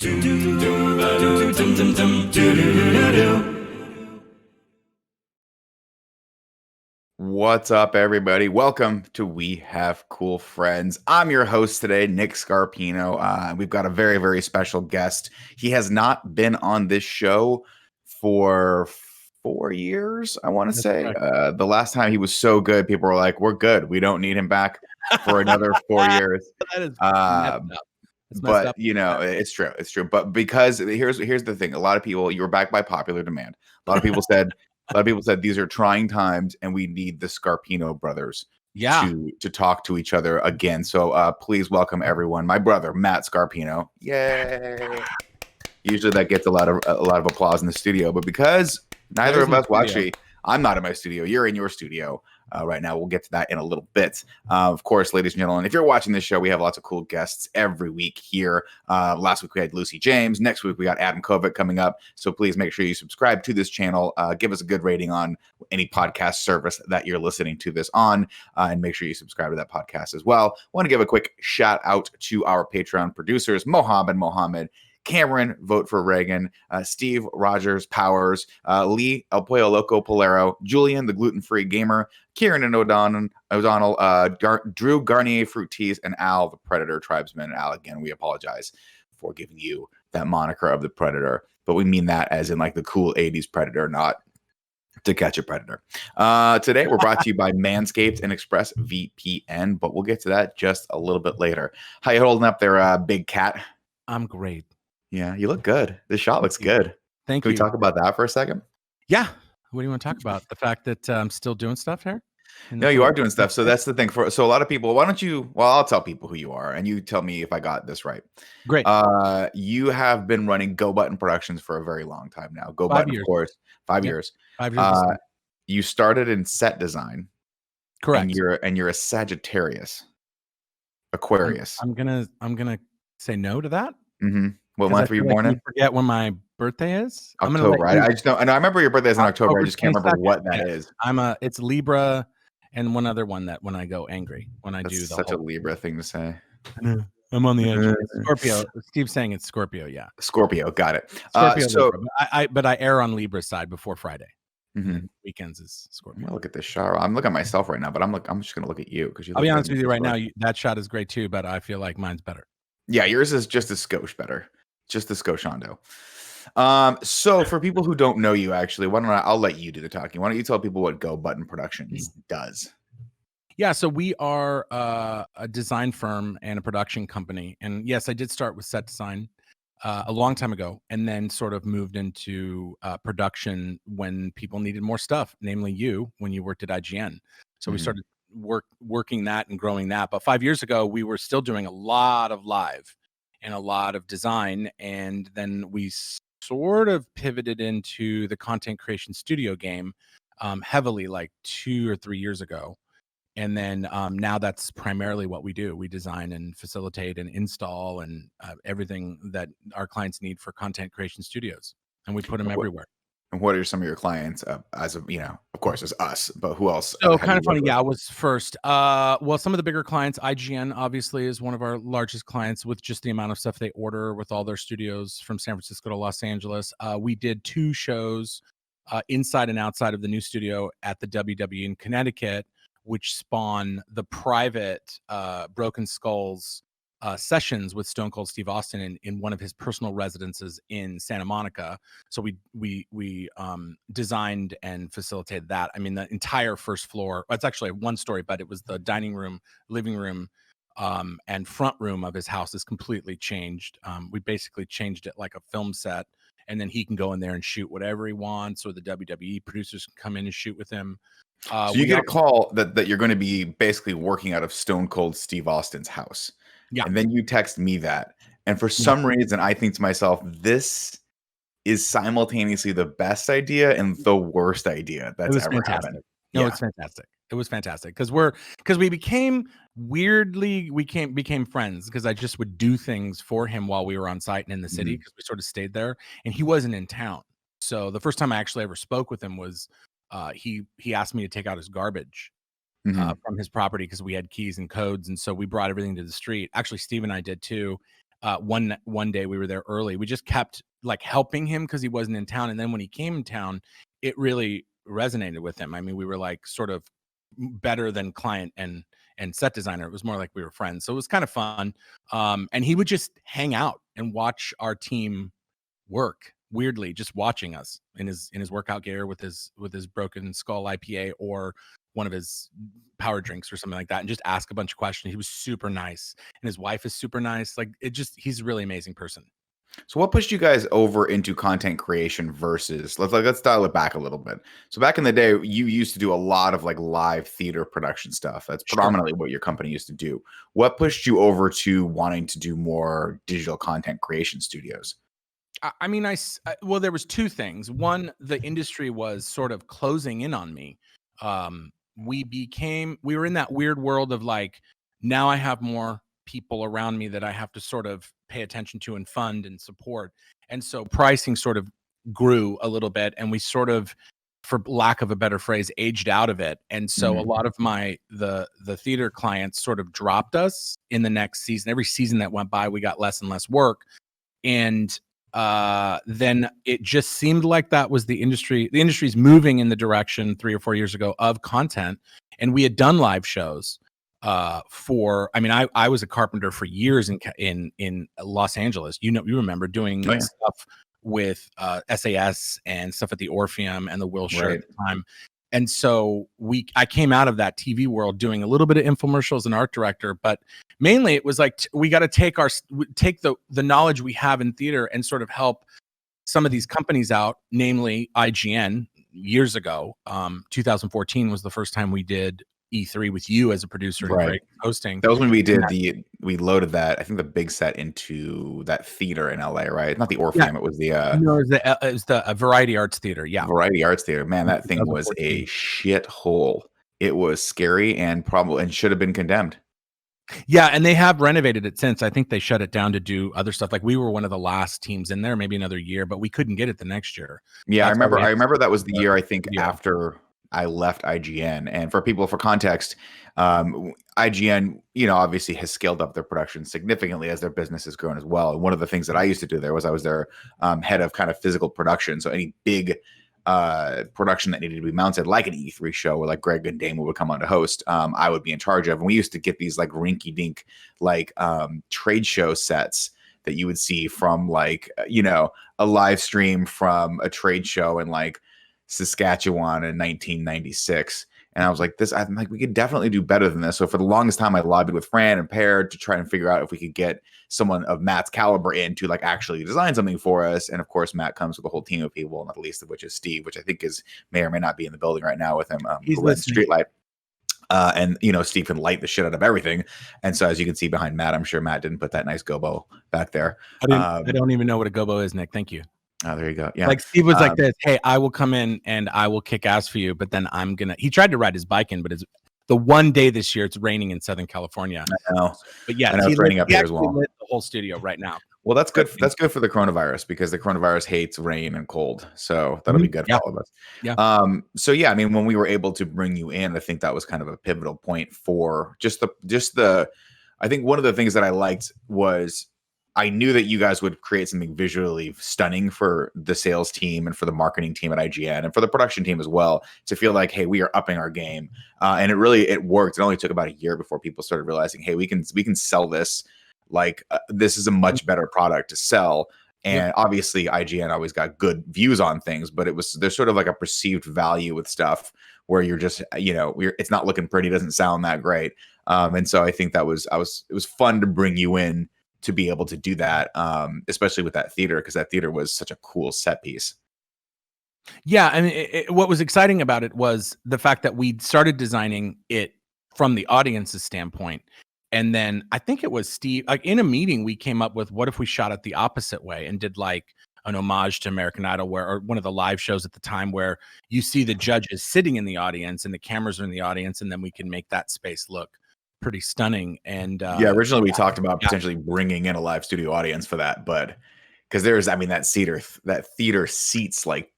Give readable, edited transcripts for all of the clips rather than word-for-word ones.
What's up, everybody? Welcome to We Have Cool Friends. I'm your host today, Nick Scarpino. We've got a very, very special guest. He has not been on this show for 4 years, I want to say. The last time he was so good, people were like, we're good. We don't need him back for another 4 years. That is messed up. But you know, it's true. It's true. But because here's the thing: a lot of people, you were back by popular demand. A lot of people said, these are trying times, and we need the Scarpino brothers, to talk to each other again. So please welcome everyone. My brother Matt Scarpino. Yay! Usually that gets a lot of applause in the studio, but because neither of us, well, actually, I'm not in my studio. You're in your studio. Right now. We'll get to that in a little bit. Of course, ladies and gentlemen, if you're watching this show, we have lots of cool guests every week here. Last week we had Lucy James. Next week we got Adam Kovic coming up. So please make sure you subscribe to this channel. Give us a good rating on any podcast service that you're listening to this on, and make sure you subscribe to that podcast as well. I want to give a quick shout out to our Patreon producers, Mohammed, Cameron, Vote for Reagan, Steve Rogers Powers, Lee El Pollo Loco Polero, Julian the Gluten-Free Gamer, Kieran and O'Donnell, Drew Garnier Fruit Teas, and Al the Predator Tribesman. Al, again, we apologize for giving you that moniker of the Predator, but we mean that as in like the cool 80s Predator, not to catch a predator. Today we're brought to you by Manscaped and ExpressVPN, but we'll get to that just a little bit later. How you holding up there, big cat? I'm great. Yeah, you look good. This shot looks good. Thank you. Can we talk about that for a second? Yeah. What do you want to talk about? The fact that I'm still doing stuff here? No, you are doing stuff. So that's the thing. So a lot of people, why don't you, well, I'll tell people who you are and you tell me if I got this right. Great. You have been running Go Button Productions for a very long time now. Go 5 Button, years. Of course. 5 years. 5 years. You started in set design. Correct. And you're a Sagittarius. Aquarius. I'm gonna say no to that. Mm-hmm. What month were you born in? You forget when my birthday is. October. I just don't. And I remember your birthday is in October. I just can't remember what that is. It's Libra, and one other one that when I go angry, when I do such a Libra thing to say. I'm on the edge. Scorpio. Steve's saying it's Scorpio. Yeah. Scorpio. Got it. Scorpio. But I err on Libra's side before Friday. Mm-hmm. Weekends is Scorpio. Look at this shot. I'm looking at myself right now, but I'm just gonna look at you because I'll be honest with you right now. That shot is great too, but I feel like mine's better. Yeah, yours is just a skosh better. Just the Scotiando. So for people who don't know you, actually, I'll let you do the talking. Why don't you tell people what Go Button Productions does? Yeah, so we are a design firm and a production company. And yes, I did start with set design a long time ago, and then sort of moved into production when people needed more stuff, namely you, when you worked at IGN. So we started working that and growing that. But 5 years ago, we were still doing a lot of live and a lot of design. And then we sort of pivoted into the content creation studio game heavily like 2 or 3 years ago. And then now that's primarily what we do. We design and facilitate and install and everything that our clients need for content creation studios. And we put them everywhere. And what are some of your clients as of, of course, it's us, but who else? So kind of funny. Yeah, I was first. Well, some of the bigger clients, IGN obviously is one of our largest clients with just the amount of stuff they order with all their studios from San Francisco to Los Angeles. We did 2 shows inside and outside of the new studio at the WWE in Connecticut, which spawned the private Broken Skulls sessions with Stone Cold Steve Austin in one of his personal residences in Santa Monica. So we designed and facilitated that. I mean, the entire first floor, it's actually 1 story, but it was the dining room, living room, and front room of his house is completely changed. We basically changed it like a film set, and then he can go in there and shoot whatever he wants, or the WWE producers can come in and shoot with him. So you get a call that you're going to be basically working out of Stone Cold Steve Austin's house. Yeah. And then you text me that. And for some reason, I think to myself, this is simultaneously the best idea and the worst idea that's ever happened. No, it's fantastic. It was fantastic because we became friends because I just would do things for him while we were on site and in the city because we sort of stayed there and he wasn't in town. So the first time I actually ever spoke with him was he asked me to take out his garbage from his property because we had keys and codes. And so we brought everything to the street. Actually, Steve and I did too. one day we were there early. We just kept like helping him because he wasn't in town, and then when he came in town, it really resonated with him. I mean, we were like sort of better than client and set designer. It was more like we were friends, so it was kind of fun. And he would just hang out and watch our team work, weirdly just watching us in his workout gear with his Broken Skull IPA or one of his power drinks or something like that, and just ask a bunch of questions. He was super nice, and his wife is super nice. Like, he's a really amazing person. So what pushed you guys over into content creation versus let's dial it back a little bit. So back in the day, you used to do a lot of like live theater production stuff. That's predominantly what your company used to do. What pushed you over to wanting to do more digital content creation studios? I mean, well, there was two things. One, the industry was sort of closing in on me. We were in that weird world of like, now I have more people around me that I have to sort of pay attention to and fund and support. And so pricing sort of grew a little bit, and we sort of, for lack of a better phrase, aged out of it. And so a lot of the theater clients sort of dropped us in the next season. Every season that went by, we got less and less work. And then it just seemed like that was the industry. The industry's moving in the direction 3 or 4 years ago of content. And we had done live shows I was a carpenter for years in Los Angeles. You remember doing stuff with SAS and stuff at the Orpheum and the Wilshire at the time. And so I came out of that TV world doing a little bit of infomercials and art director, but mainly it was like, we got to take the knowledge we have in theater and sort of help some of these companies out, namely IGN years ago. 2014 was the first time we did E3 with you as a producer and Greg hosting. That was when we did we loaded that, I think, the big set into that theater in LA, right? Not the Orpheum, it was the it was the Variety Arts Theater. Yeah. Variety Arts Theater. Man, that thing was a shit hole. It was scary and should have been condemned. Yeah, and they have renovated it since. I think they shut it down to do other stuff. Like, we were one of the last teams in there, maybe another year, but we couldn't get it the next year. Yeah, I remember that was the year, I think, after I left IGN. And for context, IGN, obviously has scaled up their production significantly as their business has grown as well. And one of the things that I used to do there was I was their head of kind of physical production. So any big production that needed to be mounted, like an E3 show where like Greg and Damon would come on to host, I would be in charge of. And we used to get these like rinky dink, like trade show sets that you would see from like, a live stream from a trade show in like Saskatchewan in 1996. And I was like, I'm like, we could definitely do better than this. So for the longest time, I lobbied with Fran and Pear to try and figure out if we could get someone of Matt's caliber in to like actually design something for us. And of course, Matt comes with a whole team of people, not the least of which is Steve, which I think may or may not be in the building right now with him. He's listening. Streetlight. And Steve can light the shit out of everything. And so as you can see behind Matt, I'm sure Matt didn't put that nice gobo back there. I don't even know what a gobo is, Nick. Thank you. Oh, there you go. Yeah. Like, Steve was like this, hey, I will come in and I will kick ass for you, but then he tried to ride his bike in, but it's the one day this year it's raining in Southern California. I know. But yeah, it's raining up here as well. Lit the whole studio right now. Well, that's good. That's good for the coronavirus, because the coronavirus hates rain and cold. So that'll be good for all of us. Yeah. So yeah, I mean, when we were able to bring you in, I think that was kind of a pivotal point for I think one of the things that I liked was I knew that you guys would create something visually stunning for the sales team and for the marketing team at IGN and for the production team as well, to feel like, hey, we are upping our game. And it worked. It only took about a year before people started realizing, hey, we can sell this. Like, this is a much better product to sell. And obviously IGN always got good views on things, but there's sort of like a perceived value with stuff where you're just, it's not looking pretty, doesn't sound that great. And so I think it was fun to bring you in to be able to do that, especially with that theater, because that theater was such a cool set piece. Yeah, I mean, what was exciting about it was the fact that we started designing it from the audience's standpoint. And then I think it was Steve, like, in a meeting, we came up with, what if we shot it the opposite way and did like an homage to American Idol, or one of the live shows at the time, where you see the judges sitting in the audience and the cameras are in the audience, and then we can make that space look pretty stunning. And originally we talked about potentially bringing in a live studio audience for that, but because that theater seats like,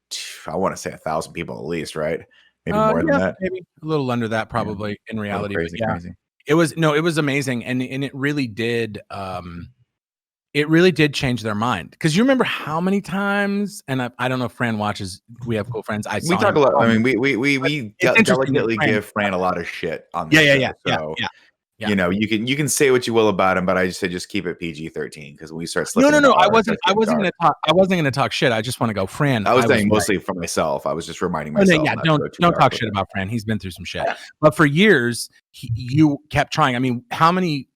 I want to say 1,000 people at least, right? Maybe more than that. Maybe a little under that, probably, in reality. Crazy. It was amazing, and it really did. It really did change their mind, because you remember how many times, and I don't know if Fran watches. We have cool friends. We talk a lot. I mean, we it's interesting that delicately Fran, give Fran a lot of shit on yeah, this yeah, show. yeah, yeah, So yeah. you know, you can say what you will about him, but I just say just keep it PG-13, because when we start No, slipping, no, no. into I R, it starts getting dark. I wasn't gonna talk shit. I just want to go, Fran. I was saying right. mostly for myself. I was just reminding Oh, no, myself. yeah, not to go too don't dark talk with shit it. about Fran. He's been through some shit. But for years, you kept trying. I mean, how many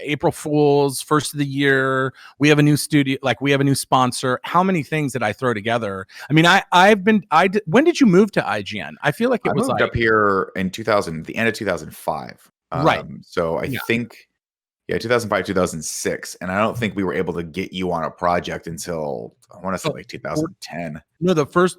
April Fools, first of the year, we have a new studio, like we have a new sponsor. How many things did I throw together? I mean, when did you move to IGN? I feel like it I was moved like up here in 2000, the end of 2005. right. So I think, 2005, 2006, and I don't think we were able to get you on a project until I want to say Oh, like 2010. No, the first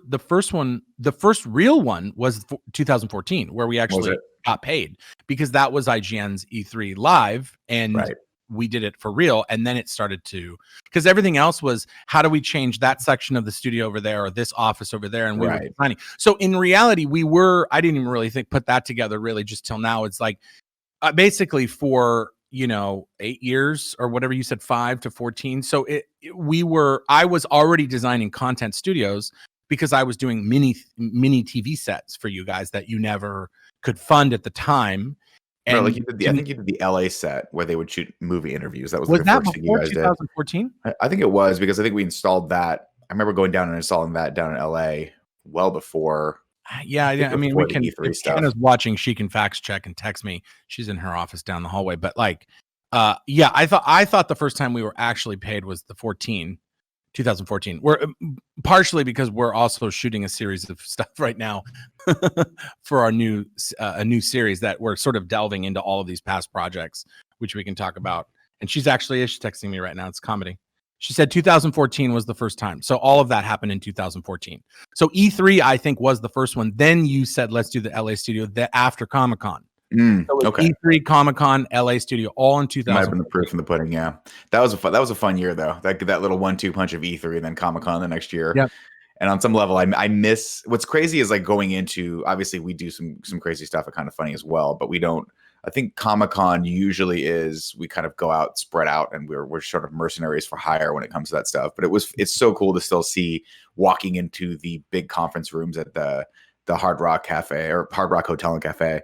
one, the first real one was 2014, where we Was actually it? got paid, because that was IGN's E3 live, and Right. we did it for real. And then it started to, because everything else was, how do we change that section of the studio over there, or this office over there, and we were Right. designing. So in reality, I didn't even really put that together really just till now. It's like basically for 8 years or whatever you said, 5 to 14. So I was already designing content studios, because I was doing mini TV sets for you guys that you never could fund at the time. Right, And like you did I think you did the LA set where they would shoot movie interviews. That was like was the that first thing you before guys did. 2014? I think it was, because I think we installed that. I remember going down and installing that down in LA well before. Yeah, I mean, we can. E3 If stuff. Hannah's watching, she can fact check and text me. She's in her office down the hallway. But like, yeah, I thought the first time we were actually paid was the 2014. We're partially because we're also shooting a series of stuff right now for our new a new series that we're sort of delving into all of these past projects, which we can talk about. And she's texting me right now. It's comedy. She said 2014 was the first time. So all of that happened in 2014. So E3, I think, was the first one. Then you said, let's do the LA studio after Comic-Con. So Okay. E3, Comic-Con, LA studio, all in 2000. Might have been the proof in the pudding. Yeah, that was a fun year though. That little 1-2 punch of E3 and then Comic-Con the next year. Yep. And on some level, I miss. What's crazy is like going into, obviously we do some crazy stuff at Kind of Funny as well, but we don't. I think Comic-Con usually is we kind of go out, spread out, and we're sort of mercenaries for hire when it comes to that stuff. But it's so cool to still see walking into the big conference rooms at the Hard Rock Cafe or Hard Rock Hotel and Cafe,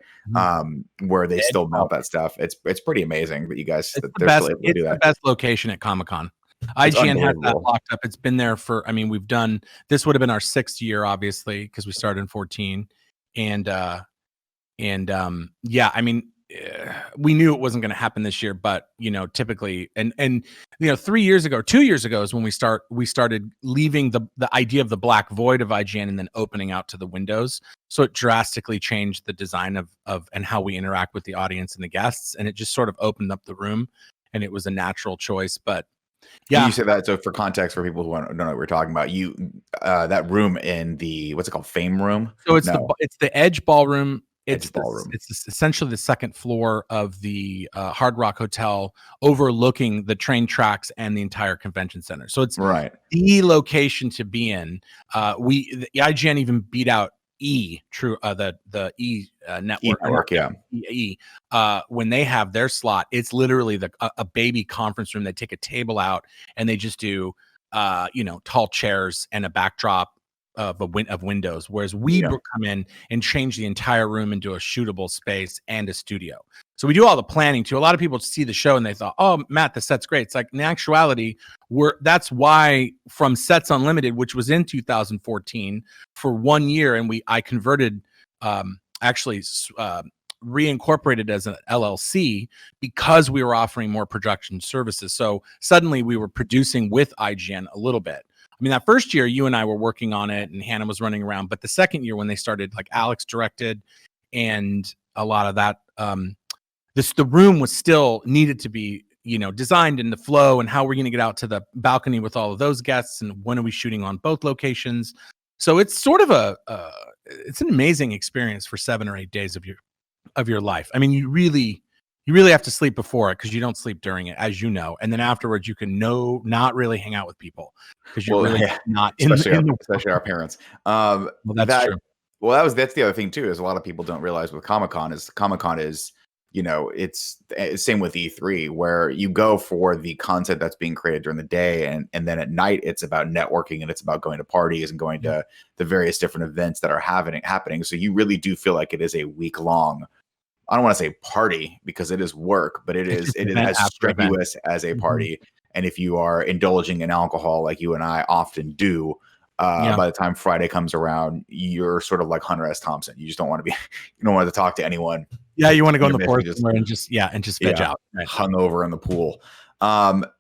where they still mount that stuff. It's pretty amazing that you guys they're still able to do that. It's the best location at Comic-Con. IGN has that locked up. It's been there for. I mean, we've done. This would have been our 6th year, obviously, because we started in 14, and yeah, I mean, we knew it wasn't going to happen this year, but typically, and 2 years ago is when we started leaving the idea of the black void of IGN and then opening out to the windows. So it drastically changed the design of and how we interact with the audience and the guests, and it just sort of opened up the room, and it was a natural choice. But yeah, you said that. So for context, for people who don't know what we're talking about, that room in the what's it called, Fame Room? So it's the Edge Ballroom. It's essentially the second floor of the Hard Rock Hotel, overlooking the train tracks and the entire convention center. So it's the location to be in. The IGN even beat out the E network, when they have their slot. It's literally a baby conference room. They take a table out and they just do tall chairs and a backdrop of windows, whereas we come in and change the entire room into a shootable space and a studio. So we do all the planning too. A lot of people see the show and they thought, "Oh, Matt, the set's great." It's like, in actuality, that's why from Sets Unlimited, which was in 2014 for 1 year, and I converted, reincorporated as an LLC because we were offering more production services. So suddenly we were producing with IGN a little bit. I mean, that first year, you and I were working on it and Hannah was running around. But the second year, when they started, like Alex directed and a lot of that, the room was still needed to be, designed in the flow and how we're going to get out to the balcony with all of those guests and when are we shooting on both locations. So it's sort of it's an amazing experience for 7 or 8 days of your life. I mean, you really have to sleep before it because you don't sleep during it, as you know. And then afterwards, you can not really hang out with people because you're not especially our parents. Well, that's true. Well, that's the other thing too, is a lot of people don't realize with Comic-Con is it's same with E3, where you go for the content that's being created during the day, and then at night it's about networking, and it's about going to parties and going to the various different events that are happening. So you really do feel like it is a week long. I don't want to say party because it is work, but it is as strenuous as a party. And if you are indulging in alcohol like you and I often do, by the time Friday comes around, you're sort of like Hunter S. Thompson. You just don't want to you don't want to talk to anyone. Yeah, you want to go in the forest somewhere and just veg out, right. Hungover in the pool.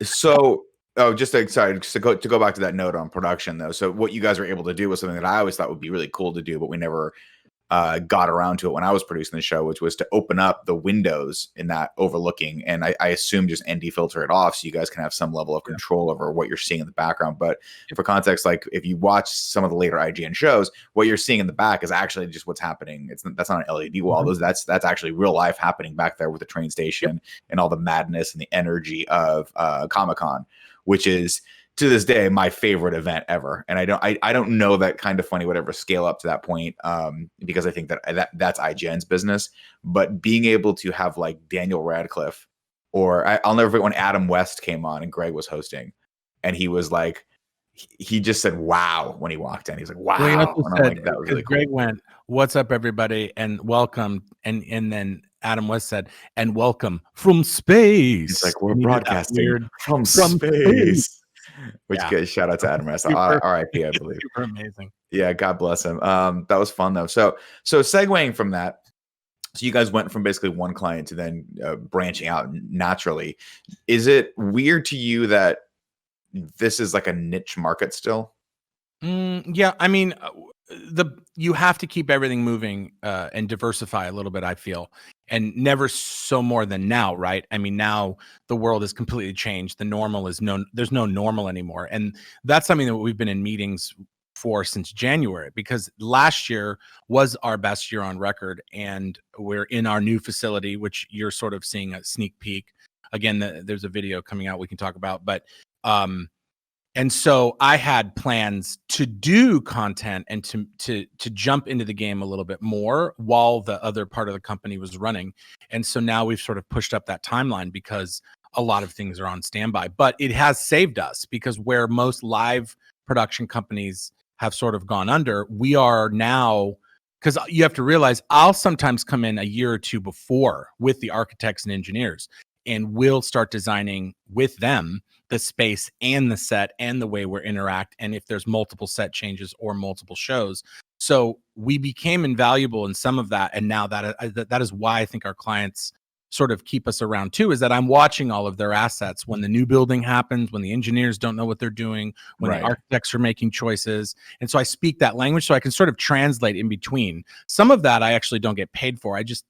Sorry, to go back to that note on production though. So what you guys were able to do was something that I always thought would be really cool to do, but we never got around to it when I was producing the show, which was to open up the windows in that overlooking, and I assume just ND filter it off so you guys can have some level of control over what you're seeing in the background. But for context, like if you watch some of the later IGN shows, what you're seeing in the back is actually just what's happening. That's not an LED wall. That's actually real life happening back there with the train station and all the madness and the energy of Comic-Con, which is to this day my favorite event ever. And I don't know that Kind of Funny would ever scale up to that point, because I think that's IGN's business. But being able to have like Daniel Radcliffe, or I'll never forget when Adam West came on and Greg was hosting, and he was like, he just said wow when he walked in. He's like, wow. And said, that was really cool. Greg went, "What's up, everybody?" and welcome, and then Adam West said, "And welcome from space." It's like, we're broadcasting from space. Which shout out to Adam West, RIP, I believe. Super amazing. Yeah, God bless him. That was fun though. So segueing from that, so you guys went from basically one client to then branching out naturally. Is it weird to you that this is like a niche market still? Yeah, I mean, you have to keep everything moving and diversify a little bit, I feel, and never so more than now, right? I mean, now the world has completely changed. The normal is there's no normal anymore. And that's something that we've been in meetings for since January, because last year was our best year on record, and we're in our new facility, which you're sort of seeing a sneak peek. Again, there's a video coming out we can talk about, but and so I had plans to do content and to jump into the game a little bit more while the other part of the company was running. And so now we've sort of pushed up that timeline because a lot of things are on standby. But it has saved us, because where most live production companies have sort of gone under, we are now, because you have to realize I'll sometimes come in a year or two before with the architects and engineers, and we'll start designing with them the space and the set and the way we interact, and if there's multiple set changes or multiple shows. So we became invaluable in some of that, and now that is why I think our clients sort of keep us around too, is that I'm watching all of their assets when the new building happens, when the engineers don't know what they're doing, when the architects are making choices. And so I speak that language so I can sort of translate in between. Some of that I actually don't get paid for. I just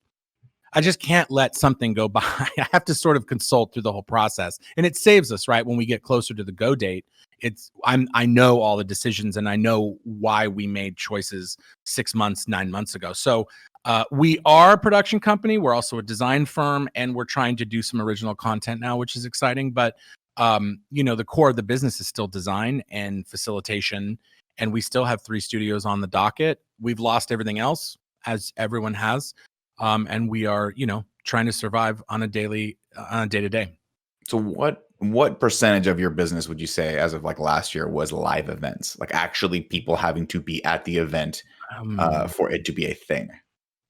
can't let something go by. I have to sort of consult through the whole process, and it saves us, right? When we get closer to the go date, I know all the decisions, and I know why we made choices 6 months, 9 months ago. So we are a production company. We're also a design firm, and we're trying to do some original content now, which is exciting. But the core of the business is still design and facilitation, and we still have 3 studios on the docket. We've lost everything else, as everyone has. And we are, trying to survive on a day-to-day. So what percentage of your business would you say as of like last year was live events? Like actually people having to be at the event for it to be a thing?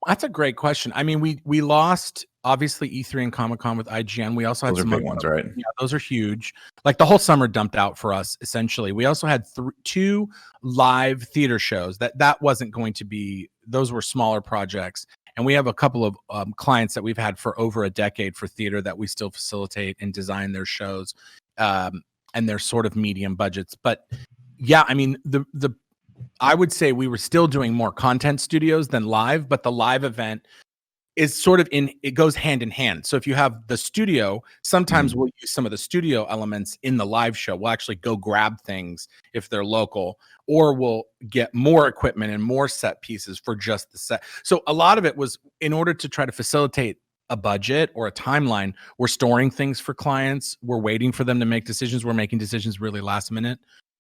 That's a great question. I mean, we lost obviously E3 and Comic-Con with IGN. We also had some big ones, right? Yeah, those are huge. Like the whole summer dumped out for us, essentially. We also had 2 live theater shows that wasn't going to be, those were smaller projects. And we have a couple of clients that we've had for over a decade for theater that we still facilitate and design their shows, and they're sort of medium budgets. But yeah, I mean, I would say we were still doing more content studios than live, but the live event is sort of it goes hand in hand. So if you have the studio, sometimes we'll use some of the studio elements in the live show. We'll actually go grab things if they're local, or we'll get more equipment and more set pieces for just the set. So a lot of it was in order to try to facilitate a budget or a timeline. We're storing things for clients. We're waiting for them to make decisions. We're making decisions really last minute.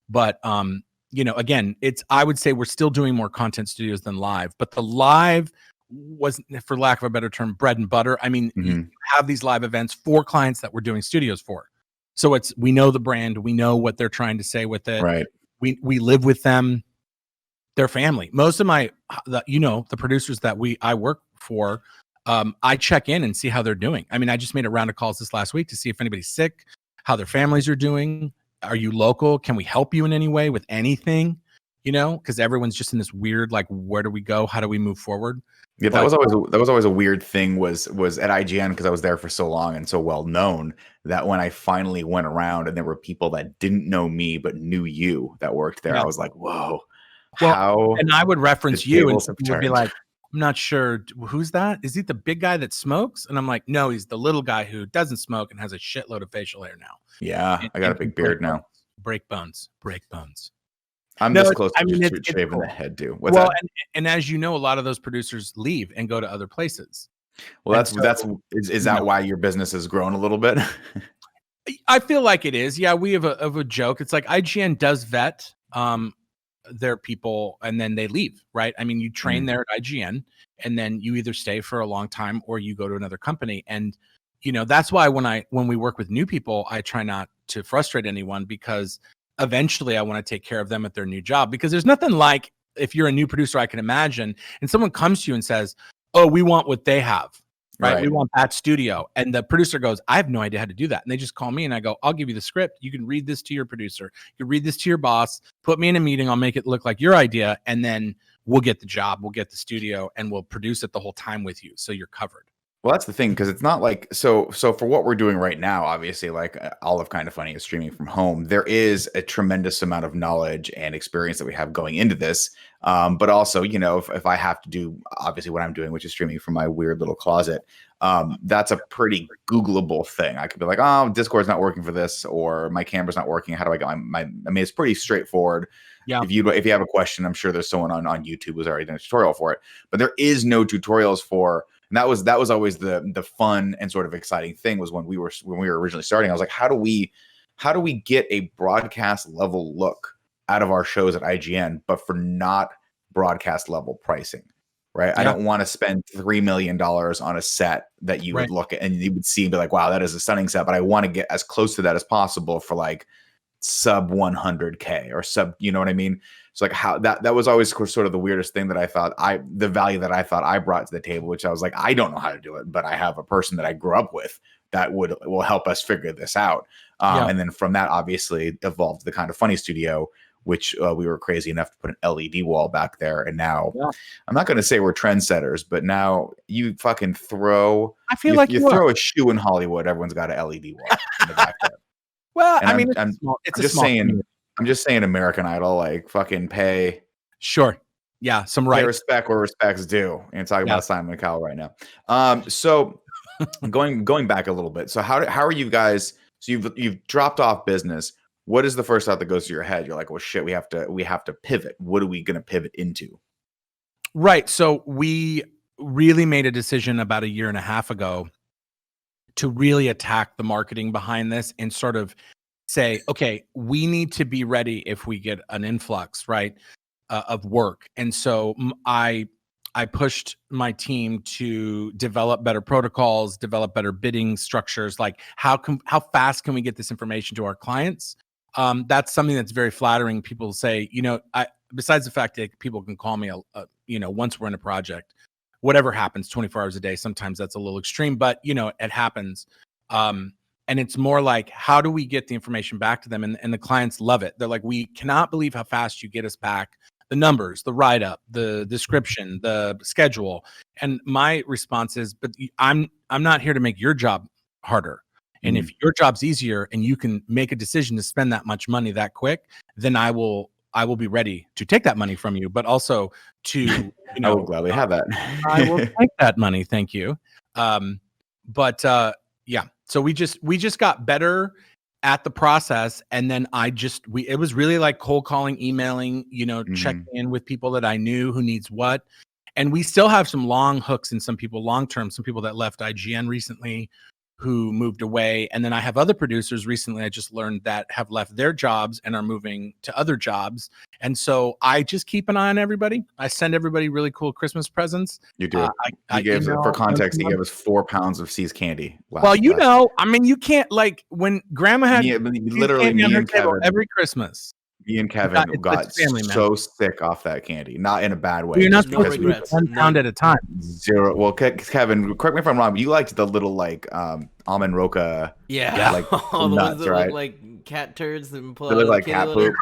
But again, I would say we're still doing more content studios than live, but the live was, for lack of a better term, bread and butter. I mean, you Mhm. have these live events for clients that we're doing studios for. So we know the brand, we know what they're trying to say with it. Right. We live with them. Their family. Most of the producers that I work for, I check in and see how they're doing. I mean, I just made a round of calls this last week to see if anybody's sick, how their families are doing. Are you local? Can we help you in any way with anything? Because everyone's just in this weird, like, where do we go? How do we move forward? Yeah, But that was always a weird thing was at IGN, because I was there for so long and so well known, that when I finally went around and there were people that didn't know me but knew you that worked there, yeah. I was like, whoa, Well, how and I would the reference you, and tables have people would be turned. like, I'm not sure. Who's that? Is he the big guy that smokes? And I'm like, no, he's the little guy who doesn't smoke and has a shitload of facial hair now. Yeah, I got a And big beard now. break bones. I'm No, this close to just it's shaving the cool. head too. What's Well, that? and as you know, a lot of those producers leave and go to other places. Well, And so, is that why your business has grown a little bit? I feel like it is. Yeah, we have a joke. It's like IGN does vet their people and then they leave, right? I mean, you train there at IGN and then you either stay for a long time or you go to another company. And that's why when we work with new people, I try not to frustrate anyone, because eventually I want to take care of them at their new job. Because there's nothing like, if you're a new producer, I can imagine, and someone comes to you and says, oh, we want what they have. Right. We want that studio. And the producer goes, I have no idea how to do that. And they just call me and I go, I'll give you the script. You can read this to your producer. You can read this to your boss, put me in a meeting. I'll make it look like your idea. And then we'll get the job. We'll get the studio and we'll produce it the whole time with you. So you're covered. Well, that's the thing, because it's not like so for what we're doing right now, obviously, like all of Kind of Funny is streaming from home. There is a tremendous amount of knowledge and experience that we have going into this. But also, if I have to do obviously what I'm doing, which is streaming from my weird little closet, that's a pretty Googleable thing. I could be like, oh, Discord's not working for this, or my camera's not working. How do I get my I mean, it's pretty straightforward. Yeah. If you have a question, I'm sure there's someone on YouTube who's already done a tutorial for it. But there is no tutorials for. And that was always the fun and sort of exciting thing, was when we were originally starting. I was like, how do we get a broadcast level look out of our shows at IGN, but for not broadcast level pricing, right? Yeah. I don't want to spend $3 million on a set that you would look at and you would see and be like, wow, that is a stunning set. But I want to get as close to that as possible for like sub 100K or sub, you know what I mean? So like how that was always sort of the weirdest thing that I thought the value that I thought I brought to the table, which I was like, I don't know how to do it, but I have a person that I grew up with that will help us figure this out. And then from that, obviously evolved the Kind of Funny studio, which we were crazy enough to put an LED wall back there. And now I'm not going to say we're trendsetters, but now you fucking throw, I feel like you throw a shoe in Hollywood, everyone's got an LED wall in the back there. Well, and I mean, I'm just saying American Idol, like fucking pay. Sure. Yeah. Some rights. Pay respect where respect's due. And talking about Simon Cowell right now. So going back a little bit. So how are you guys? So you've dropped off business. What is the first thought that goes to your head? You're like, well, shit, we have to pivot. What are we going to pivot into? Right. So we really made a decision about a year and a half ago to really attack the marketing behind this and sort of say, okay, we need to be ready if we get an influx, right, of work. And so I pushed my team to develop better protocols, develop better bidding structures. Like how fast can we get this information to our clients? That's something that's very flattering. People say, besides the fact that people can call me, once we're in a project, whatever happens 24 hours a day. Sometimes that's a little extreme, but it happens. And it's more like, how do we get the information back to them? And the clients love it. They're like, we cannot believe how fast you get us back the numbers, the write-up, the description, the schedule. And my response is, but I'm not here to make your job harder. And if your job's easier and you can make a decision to spend that much money that quick, then I will be ready to take that money from you, but also to, I will gladly have that. I will take that money. Thank you. So we just got better at the process. And then it was really like cold calling, emailing, checking in with people that I knew who needs what. And we still have some long hooks in some people, long-term, some people that left IGN recently who moved away. And then I have other producers recently, I just learned, that have left their jobs and are moving to other jobs. And so I just keep an eye on everybody. I send everybody really cool Christmas presents. You do. I He gave, email for context, he everyone. gave us 4 pounds of C's candy. Well, you know, I mean, you can't, like, when grandma had literally candy on me her and table Kevin every Christmas. Me and Kevin got family, so sick off that candy, not in a bad way. You're not No supposed to eat regrets. 1 pound at a time. Zero. Well, Kevin, correct me if I'm wrong, but you liked the little like almond roca, Yeah, like all the nuts, ones that right? look like cat turds and pull They out look like kitty cat litter. poop.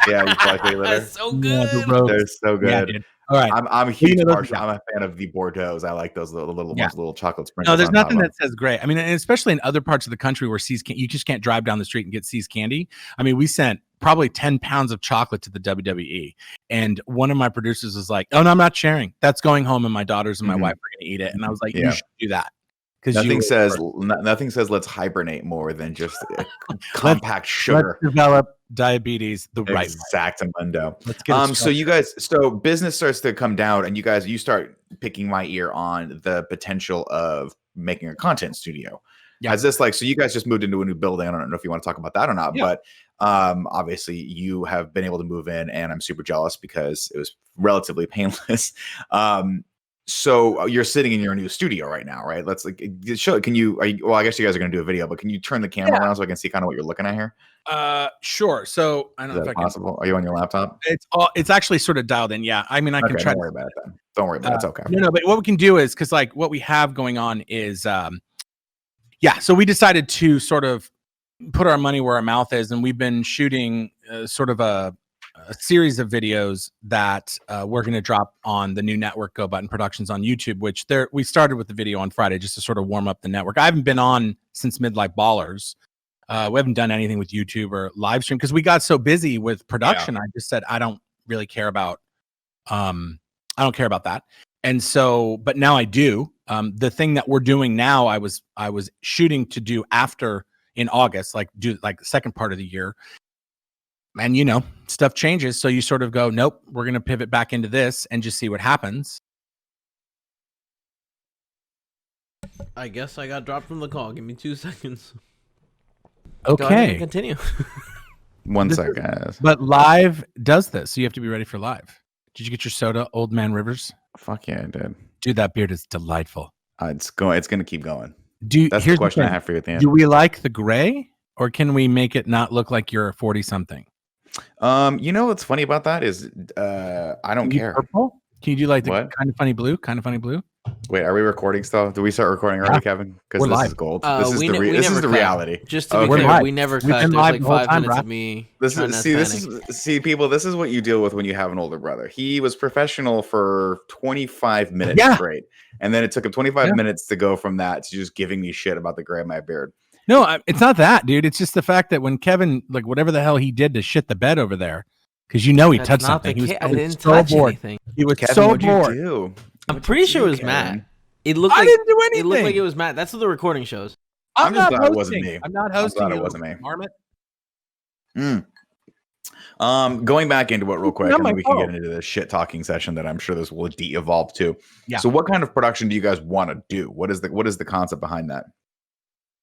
Yeah, you like kitty litter. That's so Yeah, good. They're so good. Yeah, all right, I'm a huge those partial. I'm a fan of the Bordeaux's. I like those little ones, little chocolate sprinkles. No, there's on top nothing of that says great. I mean, and especially in other parts of the country where C's you just can't drive down the street and get C's candy. I mean, we sent probably 10 pounds of chocolate to the WWE, and one of my producers was like, "Oh no, I'm not sharing. That's going home, and my daughters and my wife are going to eat it." And I was like, "You should do that." Because nothing says let's hibernate more than just compact sugar. Let's develop diabetes the right way. Exactamundo. Let's get so you guys, so business starts to come down, and you start picking my ear on the potential of making a content studio. Yeah. As this, like, so you guys just moved into a new building. I don't know if you want to talk about that or not, but obviously you have been able to move in, and I'm super jealous because it was relatively painless. So you're sitting in your new studio right now, right? Let's like show. Well, I guess you guys are going to do a video, but can you turn the camera around so I can see kind of what you're looking at here? Sure. So I don't know if I can. Possible. Are you on your laptop? It's actually sort of dialed in. Yeah. I mean, I can try. Don't worry about it then. Don't worry about it. It's okay. No, but what we can do is, because like what we have going on is, so we decided to sort of put our money where our mouth is, and we've been shooting sort of a series of videos that we're going to drop on the new network, Go Button Productions on YouTube, which we started with the video on Friday just to sort of warm up the network. I haven't been on since Midlife Ballers. We haven't done anything with YouTube or live stream because we got so busy with production. I just said, I don't really care about, I don't care about that. And so, but now I do. The thing that we're doing now, I was shooting to do after in August, like do like the second part of the year. And, you know, stuff changes. So you sort of go, nope, we're going to pivot back into this and just see what happens. I guess I got dropped from the call. Give me 2 seconds. Okay. Continue. 1 second. But live does this. So you have to be ready for live. Did you get your soda, Old Man Rivers? Fuck yeah, I did. Dude, that beard is delightful. It's going to keep going. That's the question I have for you at the end. Do we like the gray, or can we make it not look like you're 40-something? You know what's funny about that is I don't care. Purple? Can you do like the kind of funny blue? Kind of funny blue? Wait, are we recording still? Do we start recording early, Kevin? Because this is gold. This is the reality. Just to be clear, we never cut. There's like 5 minutes of me. People. This is what you deal with when you have an older brother. He was professional for 25 minutes straight, and then it took him 25 minutes to go from that to just giving me shit about the gray of my beard. No, it's not that, dude. It's just the fact that when Kevin, like whatever the hell he did to shit the bed over there, because you know he touched something. He was I didn't touch anything. He was so bored. I'm pretty sure it was Matt. It looked I like didn't do anything. It looked like it was Matt. That's what the recording shows. I'm just glad it wasn't me. I'm not hosting. I'm glad it wasn't me. Going back into it real quick, and then we can get into the shit talking session that I'm sure this will de-evolve to. Yeah. So, what kind of production do you guys want to do? What is the concept behind that?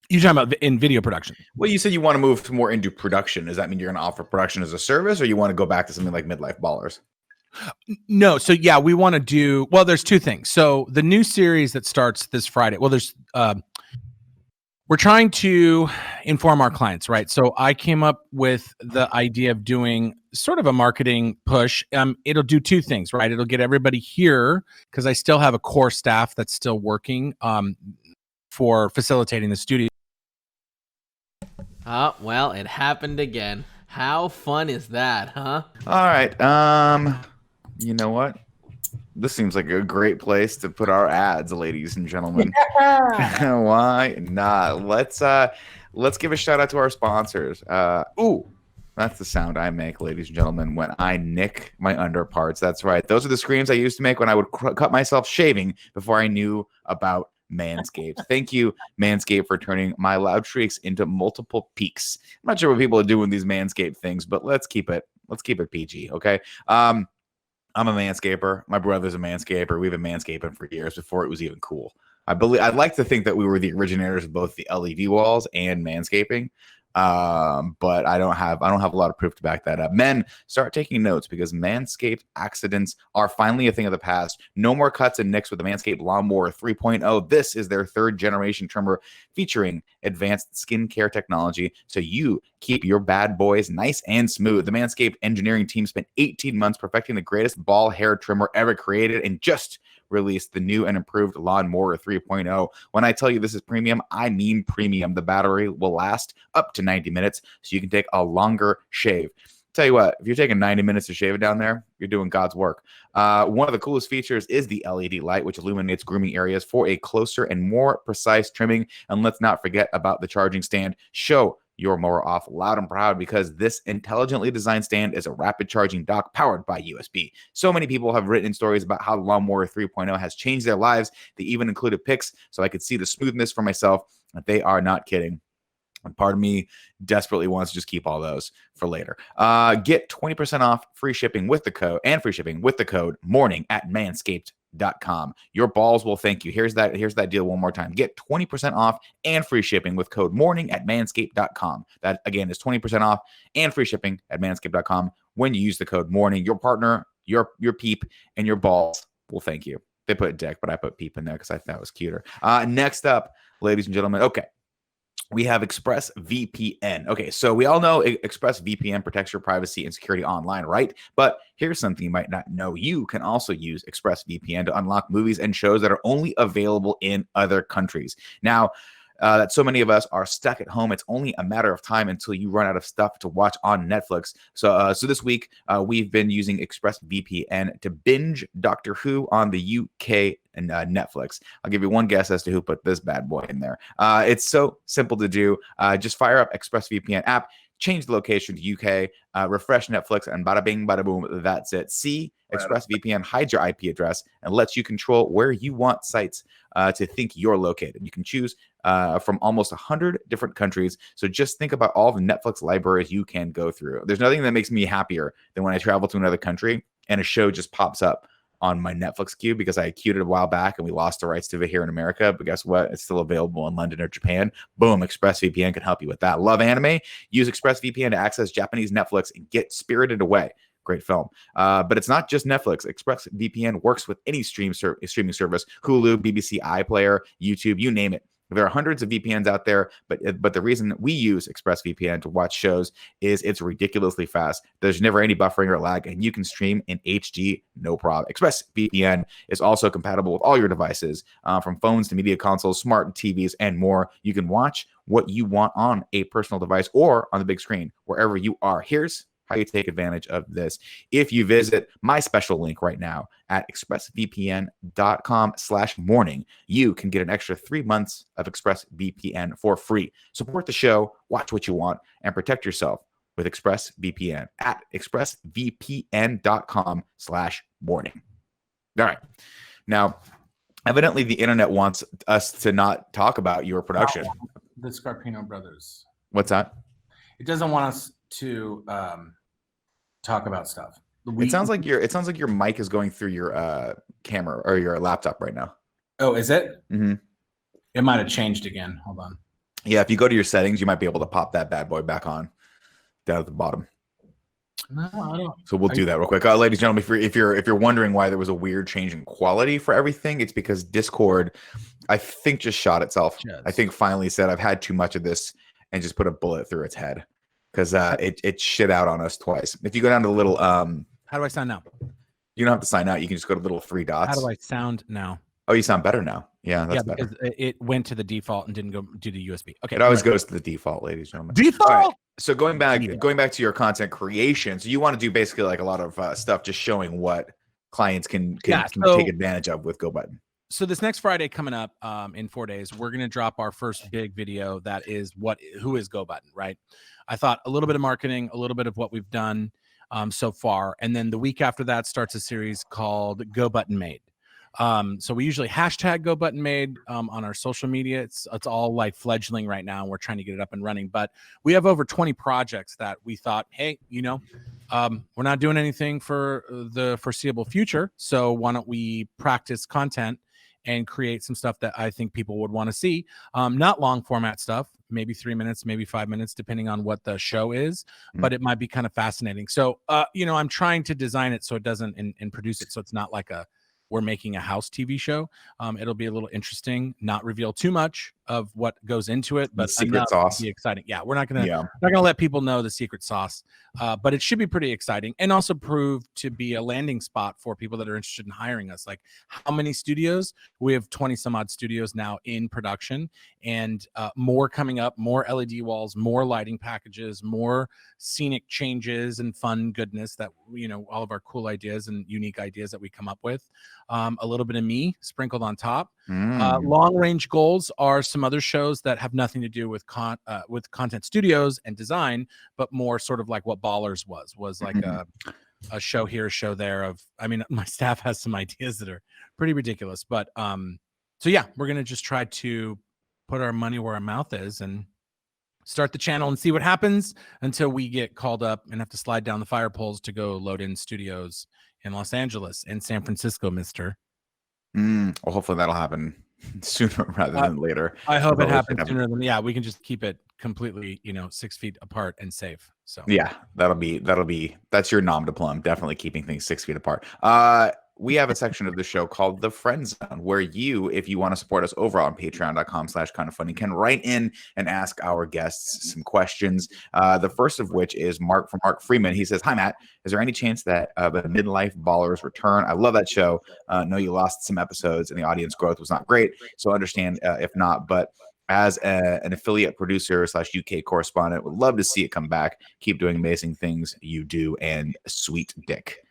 You're talking about in video production. Well, you said you want to move more into production. Does that mean you're going to offer production as a service, or you want to go back to something like Midlife Ballers? No. So yeah, we want to do, well, there's 2 things. So the new series that starts this Friday, well, there's, we're trying to inform our clients, right? So I came up with the idea of doing sort of a marketing push. It'll do 2 things, right? It'll get everybody here because I still have a core staff that's still working for facilitating the studio. Oh, well, it happened again. How fun is that, huh? All right. You know what? This seems like a great place to put our ads, ladies and gentlemen. Why not? Let's give a shout out to our sponsors. Ooh, that's the sound I make, ladies and gentlemen, when I nick my underparts. That's right. Those are the screams I used to make when I would cut myself shaving before I knew about Manscaped. Thank you, Manscaped, for turning my loud shrieks into multiple peaks. I'm not sure what people are doing these Manscaped things, but let's keep it PG, okay? I'm a manscaper. My brother's a manscaper. We've been manscaping for years before it was even cool. I'd like to think that we were the originators of both the LED walls and manscaping. But I don't have a lot of proof to back that up. Men, start taking notes because Manscaped accidents are finally a thing of the past. No more cuts and nicks with the Manscaped Lawnmower 3.0. This is their 3rd generation trimmer featuring advanced skincare technology, so you keep your bad boys nice and smooth. The Manscaped engineering team spent 18 months perfecting the greatest ball hair trimmer ever created and just released the new and improved Lawnmower 3.0. When I tell you this is premium, I mean premium. The battery will last up to 90 minutes, so you can take a longer shave. Tell you what, if you're taking 90 minutes to shave it down there, you're doing God's work. One of the coolest features is the LED light, which illuminates grooming areas for a closer and more precise trimming. And let's not forget about the charging stand. Show your mower off loud and proud because this intelligently designed stand is a rapid charging dock powered by USB. So many people have written stories about how the Lawnmower 3.0 has changed their lives. They even included pics so I could see the smoothness for myself. They are not kidding. And part of me desperately wants to just keep all those for later. Get 20% off free shipping with the code morning at manscaped.com. Your balls will thank you. Here's that deal one more time. Get 20% off and free shipping with code morning at manscaped.com. That again is 20% off and free shipping at manscaped.com when you use the code morning. Your partner, your peep, and your balls will thank you. They put dick, but I put peep in there because I thought it was cuter. Next up, ladies and gentlemen. Okay. We have ExpressVPN. Okay, so we all know ExpressVPN protects your privacy and security online, right? But here's something you might not know. You can also use ExpressVPN to unlock movies and shows that are only available in other countries. Now, that so many of us are stuck at home. It's only a matter of time until you run out of stuff to watch on Netflix. So this week, we've been using ExpressVPN to binge Doctor Who on the UK and Netflix. I'll give you one guess as to who put this bad boy in there. It's so simple to do. Just fire up ExpressVPN app, change the location to UK, refresh Netflix, and bada bing, bada boom, that's it. See, ExpressVPN hides your IP address and lets you control where you want sites to think you're located. You can choose from almost 100 different countries. So just think about all the Netflix libraries you can go through. There's nothing that makes me happier than when I travel to another country and a show just pops up on my Netflix queue because I queued it a while back and we lost the rights to it here in America. But guess what? It's still available in London or Japan. Boom, ExpressVPN can help you with that. Love anime? Use ExpressVPN to access Japanese Netflix and get Spirited Away. Great film. But it's not just Netflix. ExpressVPN works with any streaming service, Hulu, BBC iPlayer, YouTube, you name it. There are hundreds of VPNs out there, but the reason we use ExpressVPN to watch shows is it's ridiculously fast. There's never any buffering or lag, and you can stream in HD, no problem. ExpressVPN is also compatible with all your devices, from phones to media consoles, smart TVs, and more. You can watch what you want on a personal device or on the big screen, wherever you are. Here's how you take advantage of this. If you visit my special link right now at expressvpn.com/morning, you can get an extra 3 months of ExpressVPN for free. Support the show, watch what you want, and protect yourself with ExpressVPN at expressvpn.com/morning. All right. Now, evidently the internet wants us to not talk about your production. The Scarpino brothers. What's that? It doesn't want us to talk about stuff. It sounds like your mic is going through your camera or your laptop right now. Oh, is it? Mm-hmm. It might have changed again. Hold on. Yeah, if you go to your settings, you might be able to pop that bad boy back on down at the bottom. No, I don't. So we'll do that real quick, ladies and gentlemen. If you're wondering why there was a weird change in quality for everything, it's because Discord, I think, just shot itself. Yes. I think finally said I've had too much of this and just put a bullet through its head. Because it shit out on us twice. If you go down to the little how do I sound now? You don't have to sign out. You can just go to the little 3 dots. How do I sound now? Oh, you sound better now. Yeah, that's better. Because it went to the default and didn't go to the USB. Okay. It always goes to the default, ladies and gentlemen. Default. Right. So going back to your content creation. So you want to do basically like a lot of stuff just showing what clients can take advantage of with GoButton. So this next Friday coming up in 4 days, we're going to drop our first big video that is who is GoButton, right? I thought a little bit of marketing, a little bit of what we've done so far. And then the week after that starts a series called GoButton Made. So we usually hashtag GoButton Made on our social media. It's all like fledgling right now. And we're trying to get it up and running. But we have over 20 projects that we thought, hey, we're not doing anything for the foreseeable future. So why don't we practice content and create some stuff that I think people would want to see. Not long format stuff, maybe 3 minutes, maybe 5 minutes, depending on what the show is, but it might be kind of fascinating. So, I'm trying to design it so it doesn't and produce it so it's not like we're making a house TV show. It'll be a little interesting, not reveal too much of what goes into it, but The secret enough sauce. to be exciting. Yeah, we're not gonna let people know the secret sauce, but it should be pretty exciting and also prove to be a landing spot for people that are interested in hiring us. Like, how many studios? We have 20 some odd studios now in production, and more coming up, more LED walls, more lighting packages, more scenic changes and fun goodness that all of our cool ideas and unique ideas that we come up with. A little bit of me sprinkled on top. Long range goals are some other shows that have nothing to do with content studios and design, but more sort of like what Ballers was like a show here, a show there. My staff has some ideas that are pretty ridiculous, but so yeah, we're gonna just try to put our money where our mouth is and start the channel and see what happens until we get called up and have to slide down the fire poles to go load in studios in Los Angeles and San Francisco, mister. Well, hopefully that'll happen sooner rather than later. I hope it happens sooner than we can just keep it completely 6 feet apart and safe. So yeah, that's your nom de plume, definitely keeping things 6 feet apart. We have a section of the show called the Friend Zone, where if you want to support us over on patreon.com/kindoffunny, can write in and ask our guests some questions. The first of which is Mark from Mark Freeman. He says, "Hi, Matt. Is there any chance that the Midlife Ballers return? I love that show. Know you lost some episodes and the audience growth was not great, so understand if not, but as an affiliate producer / UK correspondent, would love to see it come back. Keep doing amazing things you do, and sweet dick,"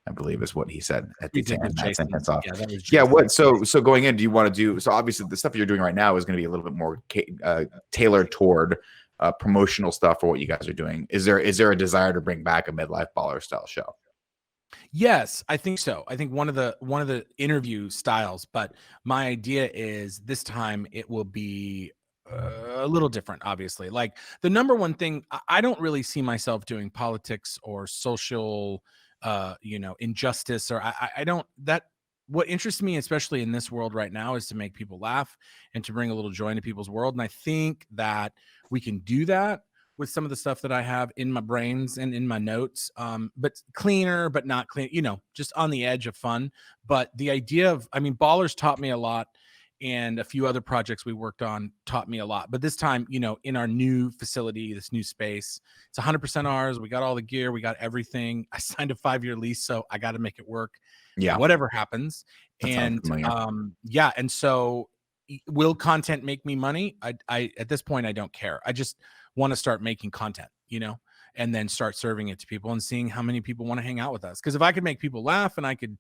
I believe is what he said at the end. That sentence off. Yeah. What? So going in, do you want to do? So obviously, the stuff you're doing right now is going to be a little bit more tailored toward promotional stuff for what you guys are doing. Is there a desire to bring back a midlife baller style show? Yes, I think so. I think one of the interview styles, but my idea is this time it will be a little different. Obviously, like the number one thing, I don't really see myself doing politics or social injustice, or I don't. That what interests me, especially in this world right now, is to make people laugh and to bring a little joy into people's world. And I think that we can do that with some of the stuff that I have in my brains and in my notes, but cleaner, but not clean, just on the edge of fun. But the idea of, Ballers taught me a lot, and a few other projects we worked on taught me a lot. But this time, in our new facility, this new space, it's 100% ours. We got all the gear, we got everything. I signed a 5-year lease, so I got to make it work. Yeah, whatever happens. And and so will content make me money? I at this point I don't care. I just want to start making content, and then start serving it to people and seeing how many people want to hang out with us. Because if I could make people laugh and I could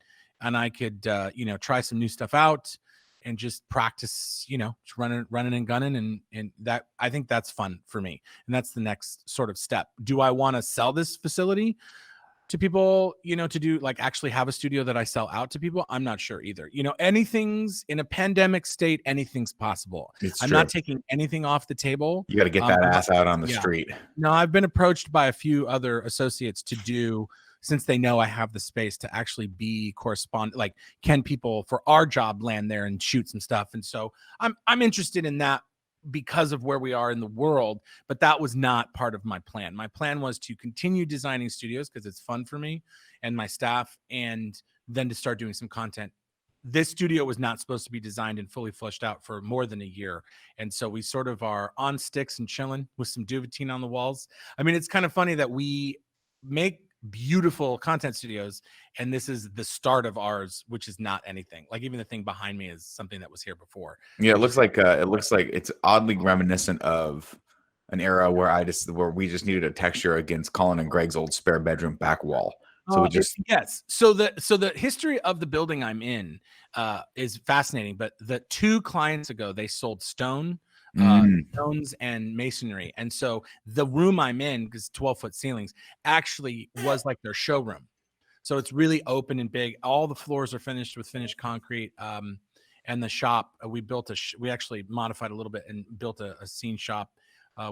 try some new stuff out and just practice, just running and gunning, and that, I think that's fun for me. And that's the next sort of step. Do I want to sell this facility to people, to do actually have a studio that I sell out to people? I'm not sure either. Anything's in a pandemic state, anything's possible. I'm not taking anything off the table. You got to get that ass out on the street. No, I've been approached by a few other associates to do, since they know I have the space, to actually be correspondent. Like, can people for our job land there and shoot some stuff? And so I'm interested in that because of where we are in the world, but that was not part of my plan. My plan was to continue designing studios because it's fun for me and my staff, and then to start doing some content. This studio was not supposed to be designed and fully fleshed out for more than a year. And so we sort of are on sticks and chilling with some Duvetine on the walls. It's kind of funny that we make beautiful content studios, and this is the start of ours, which is not anything. Like, even the thing behind me is something that was here before. Yeah, it looks like it's oddly reminiscent of an era where we just needed a texture against Colin and Greg's old spare bedroom back wall. So yes. So the history of the building I'm in is fascinating. But the 2 clients ago, they sold stones and masonry, and so the room I'm in, because 12-foot ceilings, actually was like their showroom. So it's really open and big. All the floors are finished with finished concrete. And the shop, we actually modified a little bit and built a scene shop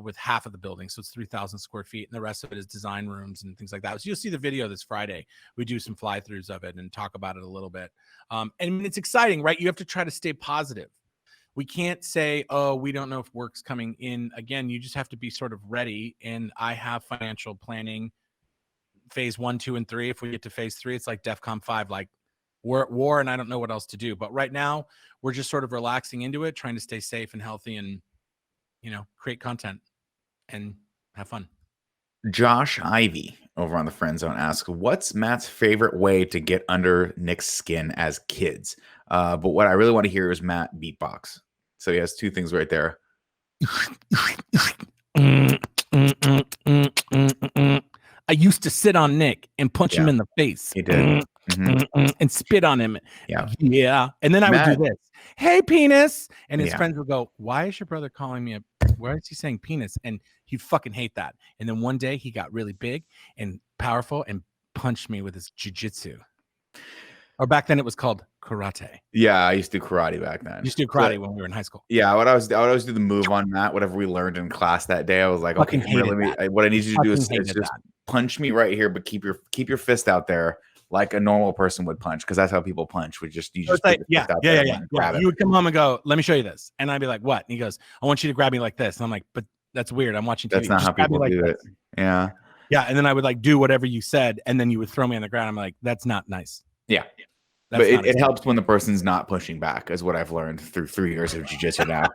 with half of the building. So it's 3,000 square feet. And the rest of it is design rooms and things like that. So you'll see the video this Friday. We do some fly-throughs of it and talk about it a little bit. And it's exciting, right? You have to try to stay positive. We can't say, oh, we don't know if work's coming in. Again, you just have to be sort of ready. And I have financial planning phase 1, 2, and 3. If we get to phase 3, it's like DEFCON 5, like we're at war and I don't know what else to do. But right now we're just sort of relaxing into it, trying to stay safe and healthy and, create content and have fun. Josh Ivy over on the Friend Zone asks, what's Matt's favorite way to get under Nick's skin as kids? But what I really want to hear is Matt beatbox. So he has 2 things right there. I used to sit on Nick and punch him in the face. He did. And spit on him. Yeah. And then I would do this. Hey, penis. And his Yeah. friends would go, why is your brother calling me why is he saying penis? And he'd fucking hate that. And then one day he got really big and powerful and punched me with his jujitsu. Or back then it was called karate. Yeah, I used to do karate back then. You used to do karate when we were in high school. Yeah, I would always do the move on Matt, whatever we learned in class that day. I was like, okay, what I need you to do is just punch me right here, but keep your fist out there like a normal person would punch, because that's how people punch. You just like, yeah. You would come home and go, let me show you this. And I'd be like, what? And he goes, I want you to grab me like this. And I'm like, but that's weird. I'm watching TV. That's not how people do it. Yeah. Yeah. And then I would like do whatever you said. And then you would throw me on the ground. I'm like, that's not nice. Yeah. But it helps when the person's not pushing back, is what I've learned through 3 years of jiu-jitsu now.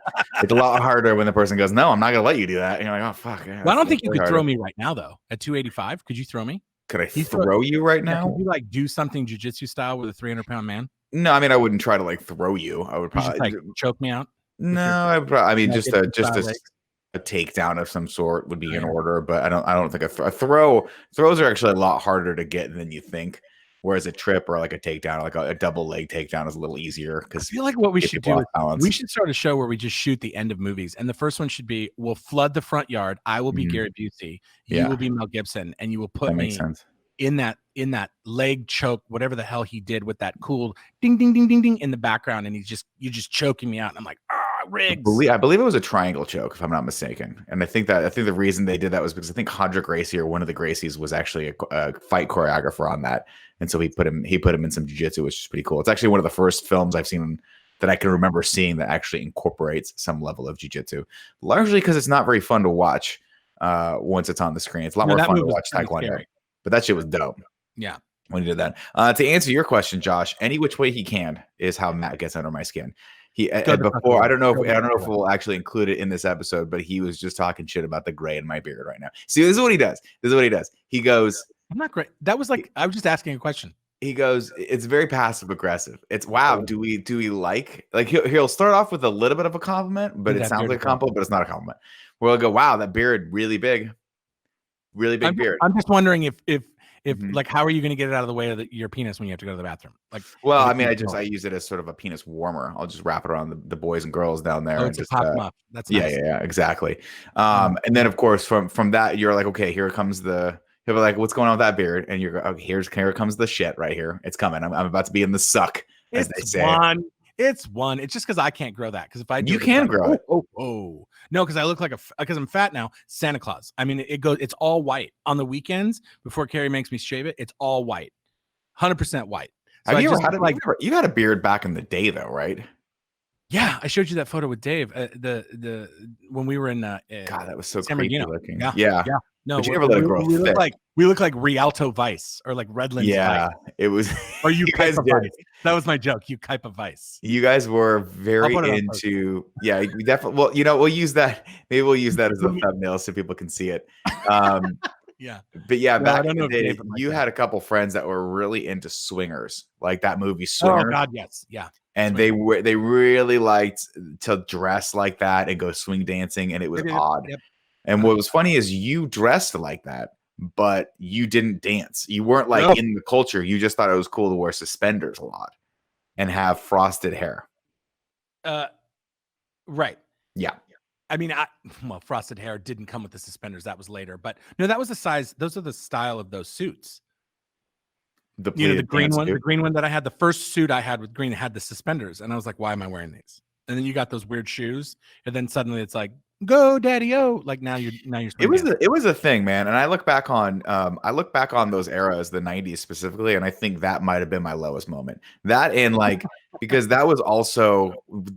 It's a lot harder when the person goes, no, I'm not going to let you do that. And you're like, oh, fuck. Yeah, well, I don't think you could throw me right now, though. At 285, could you throw me? Could I throw you right now? Could you like do something jiu-jitsu style with a 300-pound man? No, I mean, I wouldn't try to like throw you. I would probably just, like choke me out. No, I mean, just a takedown of some sort would be in order. But I don't think throws are actually a lot harder to get than you think. Whereas a trip or like a takedown, like a double leg takedown, is a little easier. Because I feel like what we should do is we should start a show where we just shoot the end of movies, and the first one should be, we'll flood the front yard. I will be Gary Busey. You will be Mel Gibson, and you will put me in that leg choke, whatever the hell he did with that cool ding ding ding ding ding in the background, and you're just choking me out. And I'm like, Riggs. I believe it was a triangle choke, if I'm not mistaken. And I think the reason they did that was because I think Hodger Gracie, or one of the Gracies, was actually a fight choreographer on that. And so he put him in some jiu-jitsu, which is pretty cool. It's actually one of the first films I've seen that I can remember seeing that actually incorporates some level of jiu-jitsu, largely because it's not very fun to watch once it's on the screen. It's a lot more fun to watch Taekwondo. But that shit was dope. Yeah. When he did that. To answer your question, Josh, any which way he can is how Matt gets under my skin. I don't know if we'll actually include it in this episode, but he was just talking shit about the gray in my beard right now. See, this is what he does. He goes, I'm not great. That was like, I was just asking a question. He goes, it's very passive aggressive. It's wow. Do we like he'll start off with a little bit of a compliment, but it sounds like a compliment, but it's not a compliment. We'll go, wow, that beard, really big beard. I'm just wondering if like, how are you going to get it out of the way of your penis when you have to go to the bathroom? Like, well, I mean, I use it as sort of a penis warmer. I'll just wrap it around the boys and girls down there. Oh, and just pop them up. That's nice. Yeah, exactly. And then of course from that, you're like, okay, here comes he'll be like, what's going on with that beard? And you're okay, here comes the shit right here. It's coming. I'm about to be in the suck, as they say. It's just because I can't grow that. Because if I do, you can grow it. Oh. No, because I look like because I'm fat now. Santa Claus. I mean, it's all white on the weekends before Carrie makes me shave it. It's all white, 100% white. So you had a beard back in the day, though, right? Yeah, I showed you that photo with Dave. When we were in God, that was so San creepy Bernardino. looking. Yeah. No, but you never let it grow thick. We look like Rialto Vice or like Redlands. Yeah, Vice. It was. Or you guys Vice. That was my joke. You Kaipa Vice. You guys were very into. Yeah, we definitely. Well, we'll use that. Maybe we'll use that as a thumbnail so people can see it. Yeah. But yeah, back in the day, you had a couple friends that were really into swingers, like that movie Swingers. Oh God, yes, yeah. And they really liked to dress like that and go swing dancing, and it was odd. Yep. And what was funny is you dressed like that, but you didn't dance. You weren't like in the culture. You just thought it was cool to wear suspenders a lot and have frosted hair. Right. Yeah. I mean, frosted hair didn't come with the suspenders. That was later. But no, that was the size. Those are the style of those suits. The green one, the green one that I had, the first suit I had with green had the suspenders. And I was like, why am I wearing these? And then you got those weird shoes. And then suddenly it's like go daddy-o. Like now you're It spring was a thing, man. And I look back on those eras, the 90s specifically, and I think that might have been my lowest moment. That and like because that was also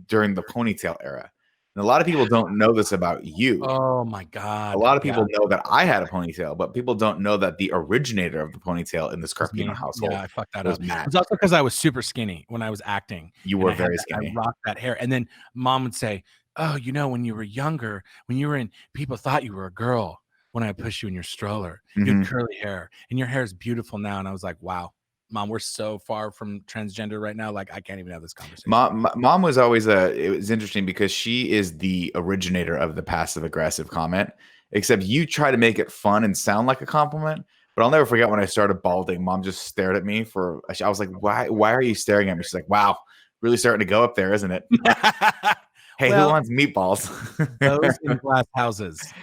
during the ponytail era. And a lot of people don't know this about you. Oh my A God. lot of people know that I had a ponytail, but people don't know that the originator of the ponytail in the Was Scarpino me. household Yeah, I fucked that was up. Matt. It's also because I was super skinny when I was acting. You And were I had very that, I skinny. rocked that hair. And then mom would say, "Oh, when you were younger, when you were in, people thought you were a girl when I pushed you in your stroller. You had Mhm. curly hair, and your hair is beautiful now." And I was like, "Wow, mom, we're so far from transgender right now. Like, I can't even have this conversation." Mom was always it was interesting because she is the originator of the passive aggressive comment, except you try to make it fun and sound like a compliment. But I'll never forget when I started balding, mom just stared at me I was like, why are you staring at me? She's like, wow, really starting to go up there, isn't it? Hey, who Well, wants meatballs? those in glass houses.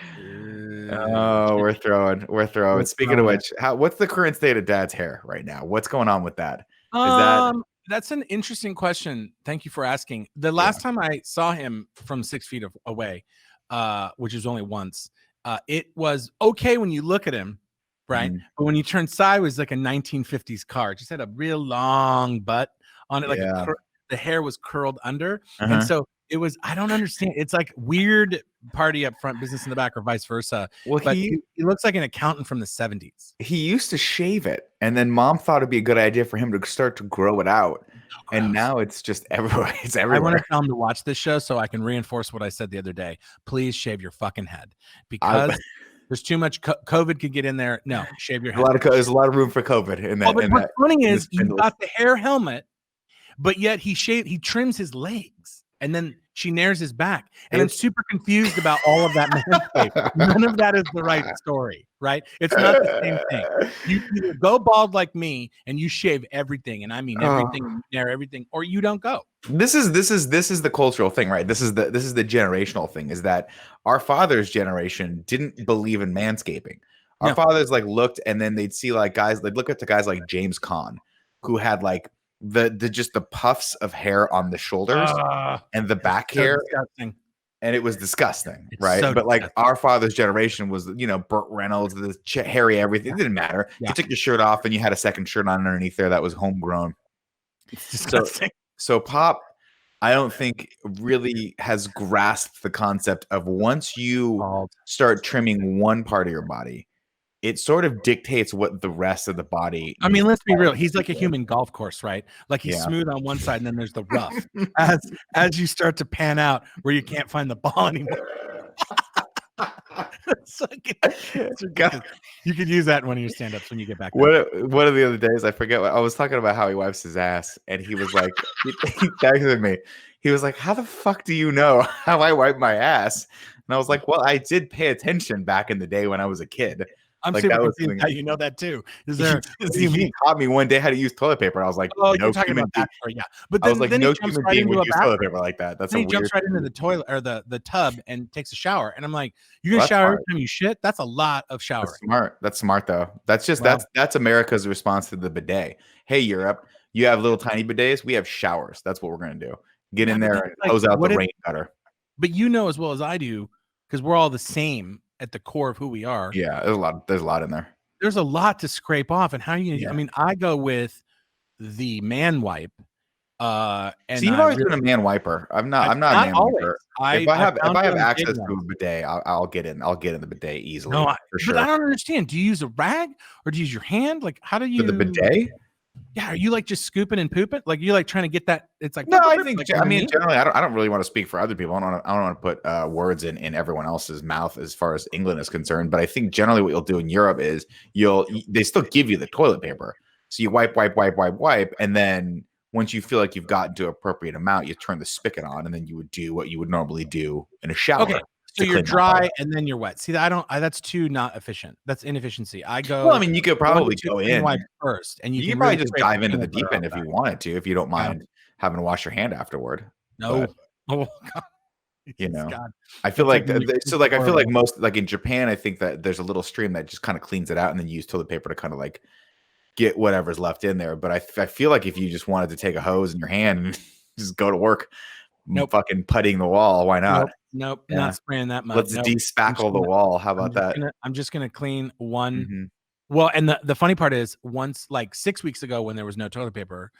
Oh, we're throwing. We're Speaking of throwing it. which, what's the current state of dad's hair right now? What's going on with that? Is that That's an interesting question. Thank you for asking. The yeah. last time I saw him from 6 feet away, which was only once, it was okay when you look at him, right? Mhm. But when you turn sideways, like a 1950s car, it just had a real long butt on it, like Yeah. the hair was curled under, and Uh-huh. so it was. I don't understand. It's like weird party up front, business in the back, or vice versa. Well, But he looks like an accountant from the 70s. he used to shave it, and then mom thought it'd be a good idea for him to start to grow it out. Oh, And gross. now it's just everywhere. It's I want everywhere. to tell him to watch this show so I can reinforce what I said the other day. Please shave your fucking head I, because there's too much COVID could get in there. No, shave your a head. lot of there's a lot of room for COVID in that. Well, but what's funny in the is you spindles. got the hair helmet, but yet he trims his legs and then she nares his back. And I'm super confused about all of that Manscaping. None of that is the right story, right? It's not the same thing. You either go bald like me and you shave everything, and I mean everything, and you nair everything, or you don't go. This is the cultural thing, right? This is the generational thing, is that our father's generation didn't believe in manscaping. Our No. fathers like looked, and then they'd see like guys, they'd look at the guys like James Caan, who had like the just the puffs of hair on the shoulders and the back So hair, disgusting. and it was disgusting, It's right? so But like disgusting. our father's generation was, Burt Reynolds, the hairy everything. It didn't matter. Yeah. You took your shirt off and you had a second shirt on underneath there that was homegrown. It's disgusting. So Pop, I don't think really has grasped the concept of once you Bald. start trimming one part of your body, it sort of dictates what the rest of the body. I mean, needs let's to be real. follow. He's like a human golf course, right? Like he's Yeah. smooth on one side, and then there's the rough. As you start to pan out, where you can't find the ball anymore. You could use that in one of your stand-ups when you get back. One of the other days, I forget what I was talking about, how he wipes his ass, and he was like, he texted me. He was like, "How the fuck do you know how I wipe my ass?" And I was like, "Well, I did pay attention back in the day when I was a kid." I'm Like, super that was confused something- how you know that too. Is there? What do you he mean? taught me one day how to use toilet paper. I was like, Oh, no you're talking human about that story, yeah. But I was then, like, then no he jumps human right being into would a use toilet bathroom. paper like that. That's Then a he jumps weird. right into the toilet or the tub and takes a shower. And I'm like, you're Well, gonna that's shower every smart. time you shit? That's a lot of showering. That's smart. That's smart though. That's just Wow. that's America's response to the bidet. Hey, Europe, you have little tiny bidets. We have showers. That's what we're gonna do. Get in but there then, and like, hose out what the if- rain gutter. But you know as well as I do, because we're all the same at the core of who we are. Yeah, there's a lot. There's a lot in there. There's a lot to scrape off, and how are you gonna Yeah. I mean, I go with the man wipe. And So you've always been a man wiper. I'm not a man wiper. If I have found it on the access big to a ones. bidet, I'll get in. I'll get in the bidet easily. No, for sure. but I don't understand. Do you use a rag or do you use your hand? Like, how do you For the bidet? Yeah, are you like just scooping and pooping? Like you like trying to get that? It's like No, I think like, I mean generally, I don't really want to speak for other people. I don't want to put words in everyone else's mouth as far as England is concerned. But I think generally what you'll do in Europe is they still give you the toilet paper, so you wipe, and then once you feel like you've gotten to appropriate amount, you turn the spigot on, and then you would do what you would normally do in a shower. Okay, so to you're clean that dry part. and then you're wet. See, that's too not efficient. That's inefficiency. I go. Well, I mean, you could probably 1 to 2 go clean in. wipes first, and You can could probably really just scrape dive into the peanut butter deep end off if you that. wanted to, if you don't mind having to wash your hand afterward. No. But, Oh God. you know, God. I feel That's like, like when so like I feel like most like in Japan, I think that there's a little stream that just kind of cleans it out, and then you use toilet paper to kind of like get whatever's left in there. But I feel like if you just wanted to take a hose in your hand and just go to work, fucking putting the wall. Why not? Nope. Yeah. Not spraying that mud. Let's de-spackle the wall. How about that? I'm just gonna clean one. Mm-hmm. Well, and the funny part is, once, like 6 weeks ago, when there was no toilet paper,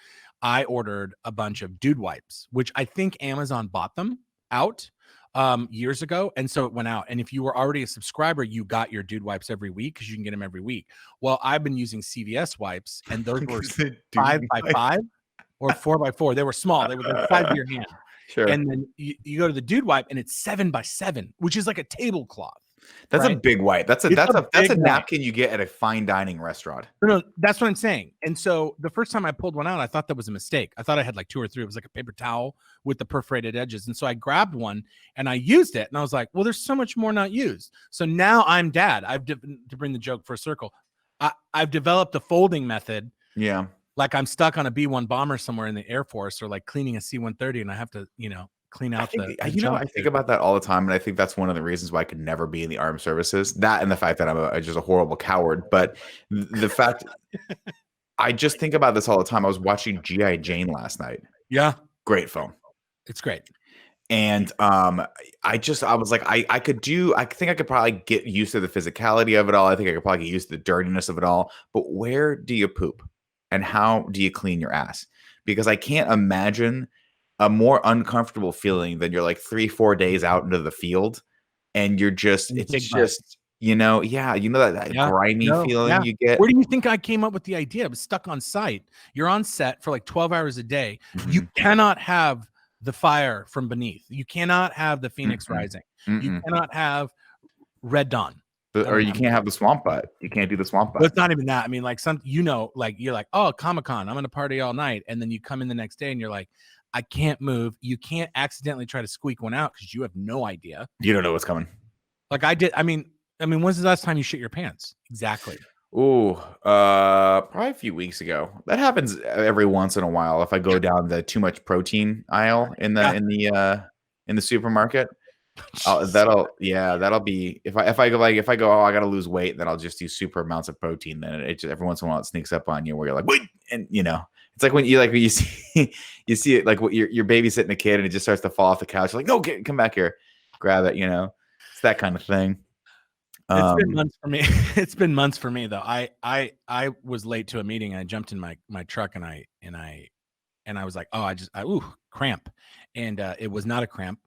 I ordered a bunch of dude wipes, which I think Amazon bought them out years ago, and so it went out. And if you were already a subscriber, you got your dude wipes every week because you can get them every week. Well, I've been using CVS wipes, and those were 5x5 or 4x4. They were small. They were the size of your hand. Sure. And then you go to the dude wipe, and it's 7x7, which is like a tablecloth. That's right? A big wipe. That's a napkin you get at a fine dining restaurant. No, that's what I'm saying. And so the first time I pulled one out, I thought that was a mistake. I thought I had like 2 or 3. It was like a paper towel with the perforated edges. And so I grabbed one and I used it, and I was like, well, there's so much more not used. So now I'm dad. To bring the joke for a circle, I've developed a folding method. Yeah. Like I'm stuck on a B-1 bomber somewhere in the Air Force, or like cleaning a C-130, and I have to, clean out I think about that all the time, and I think that's one of the reasons why I could never be in the armed services. That and the fact that I'm just a horrible coward. But the fact, I just think about this all the time. I was watching G.I. Jane last night. Yeah, great film. It's great. And I was like, I think I could probably get used to the physicality of it all. I think I could probably get used to the dirtiness of it all. But where do you poop, and how do you clean your ass? Because I can't imagine a more uncomfortable feeling than you're like 3-4 days out into the field, and you're just, that grimy feeling you get. Where do you think I came up with the idea? I was stuck on site. You're on set for like 12 hours a day. Mm-hmm. You cannot have the fire from beneath. You cannot have the Phoenix rising. You cannot have Red Dawn. Or you can't have the swamp butt. You can't do the swamp butt. Well, it's not even that. I mean, like you're like, oh, Comic-Con, I'm going to party all night. And then you come in the next day and you're like, I can't move. You can't accidentally try to squeak one out because you have no idea. You don't know what's coming. Like I did. I mean, when's the last time you shit your pants? Exactly. Ooh, probably a few weeks ago. That happens every once in a while. If I go down the too much protein aisle in the supermarket, that'll be if I go, oh, I gotta lose weight, then I'll just do super amounts of protein. Then it just, every once in a while it sneaks up on you where you're like, wait, and it's like when you see it, like what you're babysitting a kid and it just starts to fall off the couch. You're like, no, come back here, grab it. It's that kind of thing. It's been months for me. It's been months for me though. I was late to a meeting. I jumped in my truck and I was like, oh, cramp, and it was not a cramp.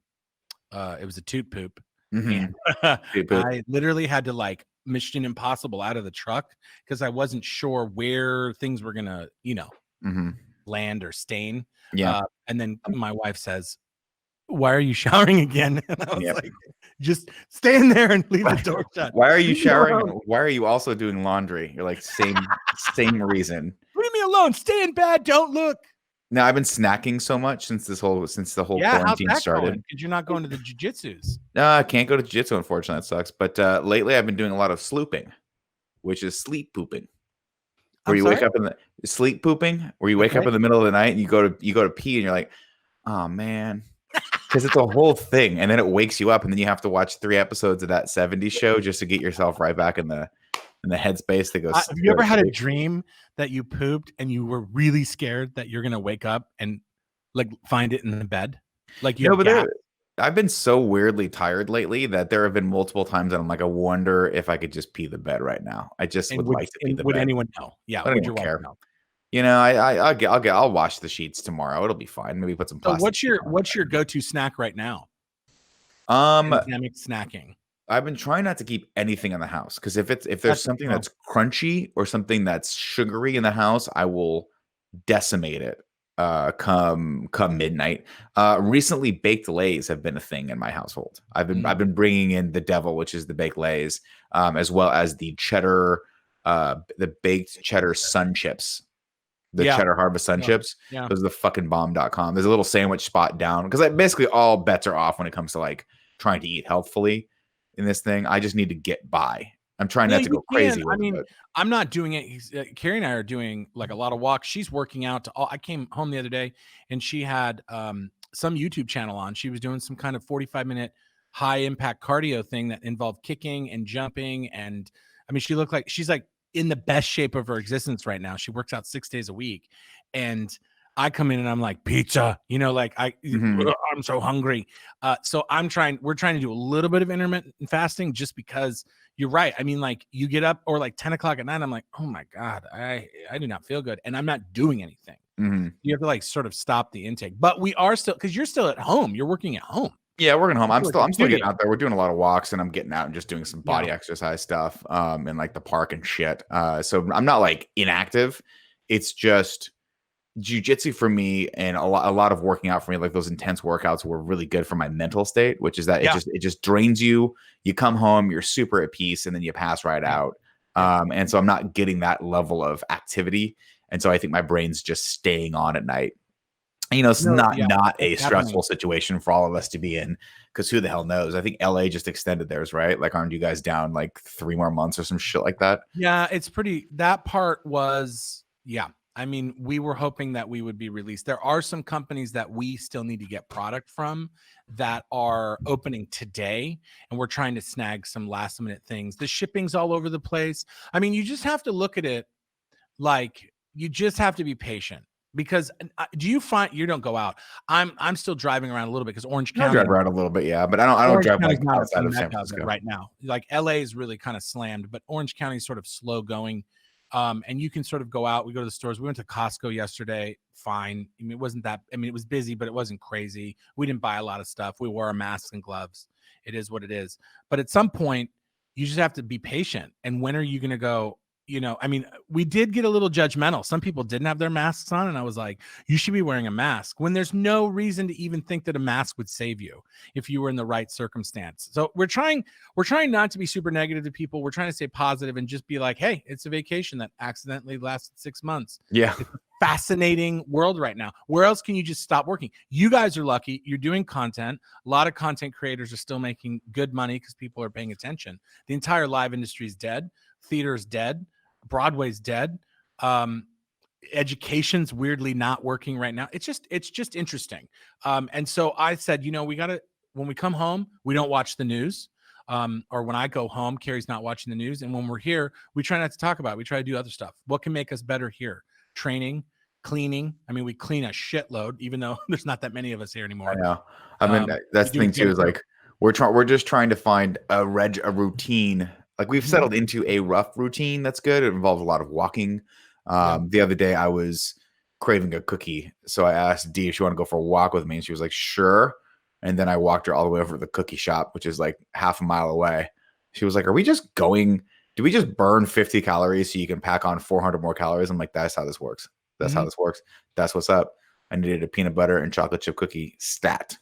It was a toot poop. Mm-hmm. And I literally had to like Mission Impossible out of the truck because I wasn't sure where things were gonna, land or stain. Yeah. And then my wife says, why are you showering again? And I was like, just stay in there and leave the door shut. Why are you showering? Why are you also doing laundry? You're like, same reason. Leave me alone. Stay in bed. Don't look. Now I've been snacking so much since the whole quarantine started. Because you're not going to the jujitsus. I can't go to jiu-jitsu, unfortunately. That sucks. But lately I've been doing a lot of slooping, which is sleep pooping. Where you wake up in the sleep pooping, where you wake up in the middle of the night and you go to pee and you're like, oh man. Because it's a whole thing. And then it wakes you up and then you have to watch 3 episodes of that 70s show just to get yourself right back in the headspace that goes. Have you ever had a dream that you pooped and you were really scared that you're gonna wake up and like find it in the bed? Like I've been so weirdly tired lately that there have been multiple times that I'm like, I wonder if I could just pee the bed right now. I just would like to pee the bed. Would anyone know? Yeah, would your care? Know? I'll wash the sheets tomorrow. It'll be fine. Maybe put some plastic. So what's your go-to snack right now? Pandemic snacking. I've been trying not to keep anything in the house because if there's something that's crunchy or something that's sugary in the house, I will decimate it. Come midnight. Recently, baked lays have been a thing in my household. I've been bringing in the devil, which is the baked lays, as well as the cheddar, the baked cheddar sun chips. The cheddar harvest sun chips. Yeah. Those are the fucking bomb.com. There's a little sandwich spot down because basically all bets are off when it comes to like trying to eat healthfully in this thing. I just need to get by. I'm trying not to go crazy with it. I'm not doing it. Carrie and I are doing like a lot of walks. She's working out. I came home the other day and she had some YouTube channel on. She was doing some kind of 45-minute high impact cardio thing that involved kicking and jumping. And I mean, she looked like she's like in the best shape of her existence right now. She works out 6 days a week. And I come in and I'm like, pizza, like Mhm. I'm so hungry. So we're trying to do a little bit of intermittent fasting just because you're right. I mean, like you get up or like 10 o'clock at night, I'm like, oh my God, I do not feel good. And I'm not doing anything. Mhm. You have to like sort of stop the intake, but we are still, because you're still at home. You're working at home. Yeah, working home. Like a I'm still getting studio. out there. We're doing a lot of walks, and I'm getting out and just doing some body Yeah. exercise stuff, in like the park and shit. So I'm not like inactive. It's just jujitsu for me, and a lot of working out for me. Like those intense workouts were really good for my mental state, which is that Yeah. it just drains you. You come home, you're super at peace, and then you pass right Yeah. out. Yeah. And so I'm not getting that level of activity, and so I think my brain's just staying on at night. It's No, yeah, not a it's happening. stressful situation for all of us to be in, because who the hell knows? I think LA just extended theirs, right? Like, aren't you guys down like 3 more months or some shit like that? Yeah, it's pretty. That part was, yeah. I mean, we were hoping that we would be released. There are some companies that we still need to get product from that are opening today, and we're trying to snag some last minute things. The shipping's all over the place. I mean, you just have to look at it like you just have to be patient because do you find you don't go out? I'm still driving around a little bit because I drive around a little bit, yeah, but I don't Orange drive County's like not a outside of San mecca of it Francisco. right now. Like LA is really kind of slammed, but Orange County is sort of slow going. And you can sort of go out. We go to the stores. We went to Costco yesterday. Fine. I mean, it wasn't that. I mean, it was busy, but it wasn't crazy. We didn't buy a lot of stuff. We wore our masks and gloves. It is what it is. But at some point, you just have to be patient. And when are you going to go? I mean, we did get a little judgmental. Some people didn't have their masks on, and I was like, you should be wearing a mask when there's no reason to even think that a mask would save you if you were in the right circumstance. So we're trying not to be super negative to people. We're trying to stay positive and just be like, hey, it's a vacation that accidentally lasted 6 months. Yeah. It's a fascinating world right now. Where else can you just stop working? You guys are lucky. You're doing content. A lot of content creators are still making good money because people are paying attention. The entire live industry is dead. Theater is dead. Broadway's dead. Education's weirdly not working right now. It's just interesting. And so I said, we gotta, when we come home, we don't watch the news. Or when I go home, Carrie's not watching the news. And when we're here, we try not to talk about it. We try to do other stuff. What can make us better here? Training, cleaning. I mean, we clean a shitload, even though there's not that many of us here anymore. I know. I mean, that's the you do thing too, is skincare. like we're just trying to find a routine. Like we've Mhm. settled into a rough routine that's good. It involves a lot of walking. Yep. The other day I was craving a cookie, so I asked Dee if she wanted to go for a walk with me, and she was like, "Sure." And then I walked her all the way over to the cookie shop, which is like half a mile away. She was like, "Are we just going? Do we just burn 50 calories so you can pack on 400 more calories?" I'm like, "That's how this works. That's how Mhm. this works. That's what's up." I needed a peanut butter and chocolate chip cookie stat.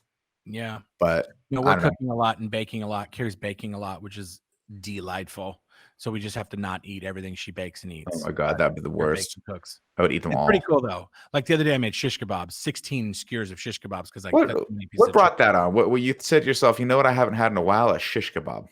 Yeah. But I We're don't know. cooking a lot and baking a lot. Carrie's baking a lot, which is delightful. So we just have to not eat everything she bakes and Oh eats. my god, that'd be the Her worst. bakes and cooks. I would eat them It's pretty all. cool though. Like the other day, I made shish kebabs, 16 skewers of shish kebabs because I What cut too many pieces what of chicken. brought that on? What you said to yourself, you know what I haven't had in a while? A shish kebab.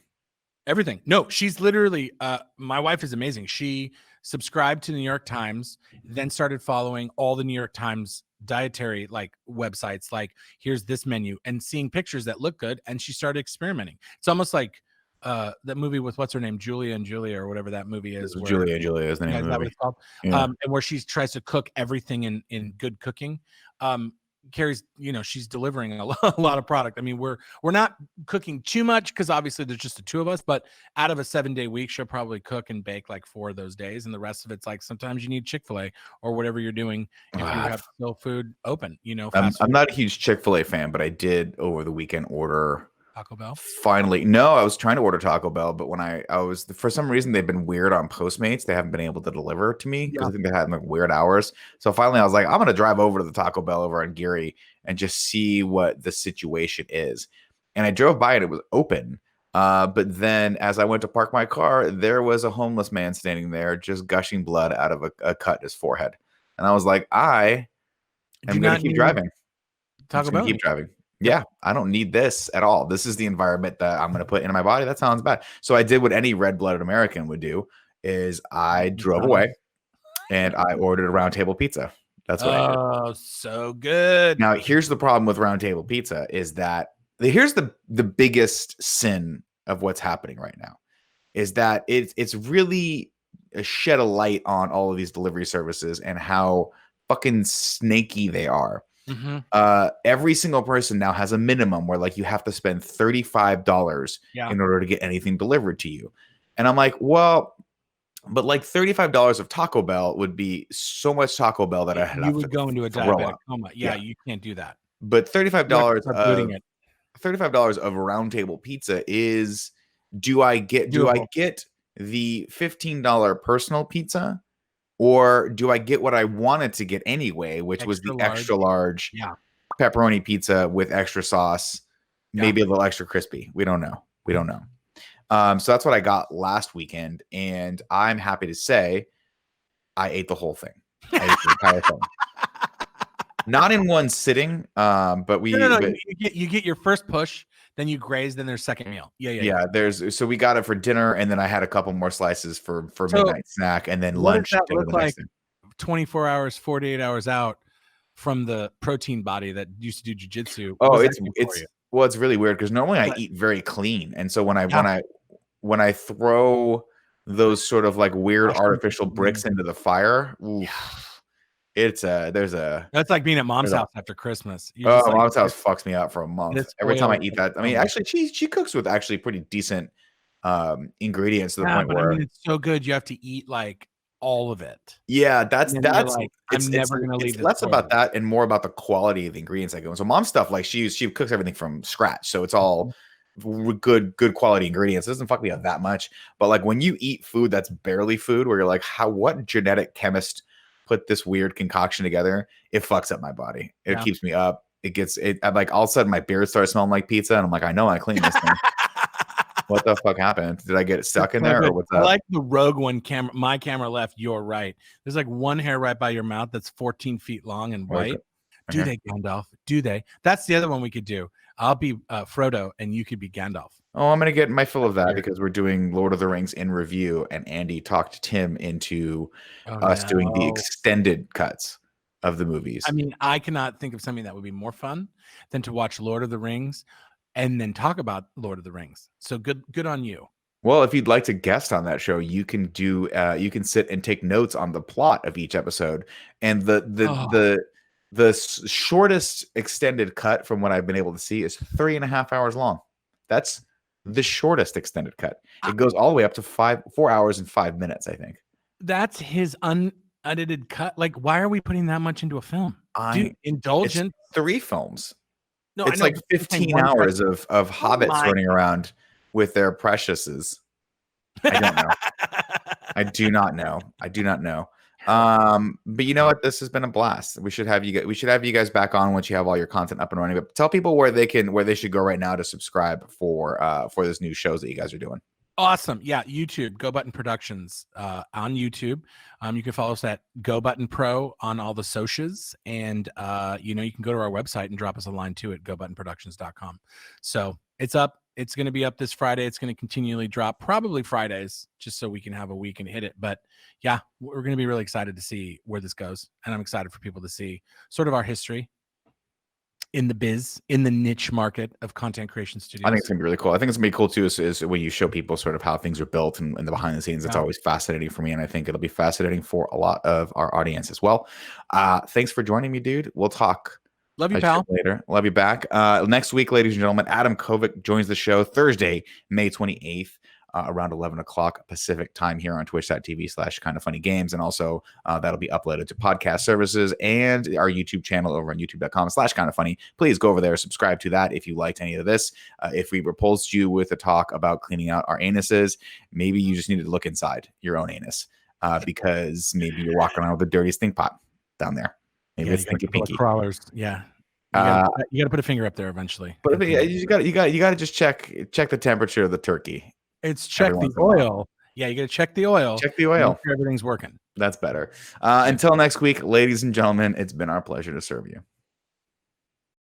Everything. No, she's literally my wife is amazing. She subscribed to the New York Times, then started following all the New York Times dietary like websites, like here's this menu and seeing pictures that look good. And she started experimenting. It's almost like that movie with what's her name, Julia and Julia, or whatever that movie is, where Julia is the name yeah, of is the that what movie. it's called? Yeah. And where she tries to cook everything in good cooking. Carrie's, she's delivering a lot of product. I mean, we're not cooking too much because obviously there's just the two of us, but out of a 7-day week, she'll probably cook and bake like 4 of those days. And the rest of it's like sometimes you need Chick-fil-A or whatever you're doing if you have still food open, fast I'm food, not a huge Chick-fil-A fan, but I did over the weekend order. Taco Bell. Finally, no, I was trying to order Taco Bell, but when I was, for some reason they've been weird on Postmates. They haven't been able to deliver to me because Yeah. I think they had like weird hours. So finally, I was like, I'm gonna drive over to the Taco Bell over on Geary and just see what the situation is. And I drove by and it was open. But then as I went to park my car, there was a homeless man standing there just gushing blood out of a cut in his forehead. And I was like, I Do am going to not keep need driving. I'm Taco just going to Bell keep anymore. driving. Yeah, I don't need this at all. This is the environment that I'm going to put into my body. That sounds bad. So I did what any red-blooded American would do is I drove away McDonald's. and I ordered a round table pizza. That's what I did. Oh, so good. Now, here's the problem with round table pizza is that here's the biggest sin of what's happening right now is that it's really shed a light on all of these delivery services and how fucking snaky they are. Mm-hmm. Every single person now has a minimum where like you have to spend $35 in order to get anything delivered to you. And I'm like, well, but like $35 of Taco Bell would be so much Taco Bell that You would go into a throw diabetic up. coma. Yeah, you can't do that. But $35 of it. $35 of a round table pizza is do I get the $15 personal pizza, or do I get what I wanted to get anyway, which was the extra large pepperoni pizza with extra sauce, maybe a little extra crispy. We don't know. So that's what I got last weekend, and I'm happy to say I ate the whole thing. I ate the entire thing. Not in one sitting, but you get your first push, then you graze, then there's second meal. Yeah. So we got it for dinner, and then I had a couple more slices for midnight snack, and then lunch. What does that look like 24 hours, 48 hours out from the protein body that used to do jujitsu? Oh, it's really weird because normally I eat very clean, and so when I throw those sort of like weird artificial bricks into the fire, that's like being at mom's house after Christmas. Mom's house fucks me up for a month. Every time I eat that, I mean, actually, she cooks with actually pretty decent ingredients to the point where it's so good you have to eat like all of it. Yeah, that's like, I'm never gonna leave. It's less about that and more about the quality of the ingredients that go in. So mom's stuff, like she cooks everything from scratch, so it's all good quality ingredients. It doesn't fuck me up that much. But like when you eat food that's barely food, where you're like, what genetic chemist put this weird concoction together? It fucks up my body. It keeps me up. I'm like, all of a sudden my beard starts smelling like pizza, and I'm like, I know I cleaned this thing. What the fuck happened? Did I get stuck in there, or what's up? I like the Rogue One camera. My camera left, you're right. There's like one hair right by your mouth that's 14 feet long and white. Do they, Gandalf? Do they? That's the other one we could do. I'll be Frodo, and you could be Gandalf. Oh, I'm gonna get my fill of that because we're doing Lord of the Rings in review, and Andy talked Tim into us doing the extended cuts of the movies. I mean, I cannot think of something that would be more fun than to watch Lord of the Rings and then talk about Lord of the Rings. So good on you. Well, if you'd like to guest on that show, you can you can sit and take notes on the plot of each episode. And the shortest extended cut from what I've been able to see is 3.5 hours long. That's the shortest extended cut. It goes all the way up to 4 hours and 5 minutes, I think. That's his unedited cut. Like, why are we putting that much into a film? Dude, indulgent. It's 3 films. No, it's like 15 hours of hobbits running around with their preciouses. I don't know. I do not know. But you know what? This has been a blast. We should have you guys back on once you have all your content up and running. But tell people where they should go right now to subscribe for this new shows that you guys are doing. Awesome. Yeah, YouTube, Go Button Productions on YouTube. You can follow us at Go Button Pro on all the socials. And, you can go to our website and drop us a line too at gobuttonproductions.com. So it's up. It's going to be up this Friday. It's going to continually drop, probably Fridays, just so we can have a week and hit it. But yeah, we're going to be really excited to see where this goes. And I'm excited for people to see sort of our history in the biz, in the niche market of content creation studios. I think it's gonna be really cool. I think it's gonna be cool too is when you show people sort of how things are built and the behind the scenes. It's always fascinating for me, and I think it'll be fascinating for a lot of our audience as well. Thanks for joining me, dude. We'll talk. Love you, pal. Later. Love you back. Next week, ladies and gentlemen, Adam Kovic joins the show Thursday, May 28th. Around 11 o'clock Pacific time here on twitch.tv/kindoffunnygames. And also that'll be uploaded to podcast services and our YouTube channel over on youtube.com/kindoffunny. Please go over there, subscribe to that if you liked any of this. If we repulsed you with a talk about cleaning out our anuses, maybe you just needed to look inside your own anus because maybe you're walking around with a dirty stink pot down there. Maybe it's stinky pinky. Crawlers. Yeah. You got to put a finger up there eventually. But you got to just check the temperature of the turkey. It's check the oil. Yeah, you got to check the oil. Check the oil. Make sure everything's working. That's better. Until next week, ladies and gentlemen, it's been our pleasure to serve you.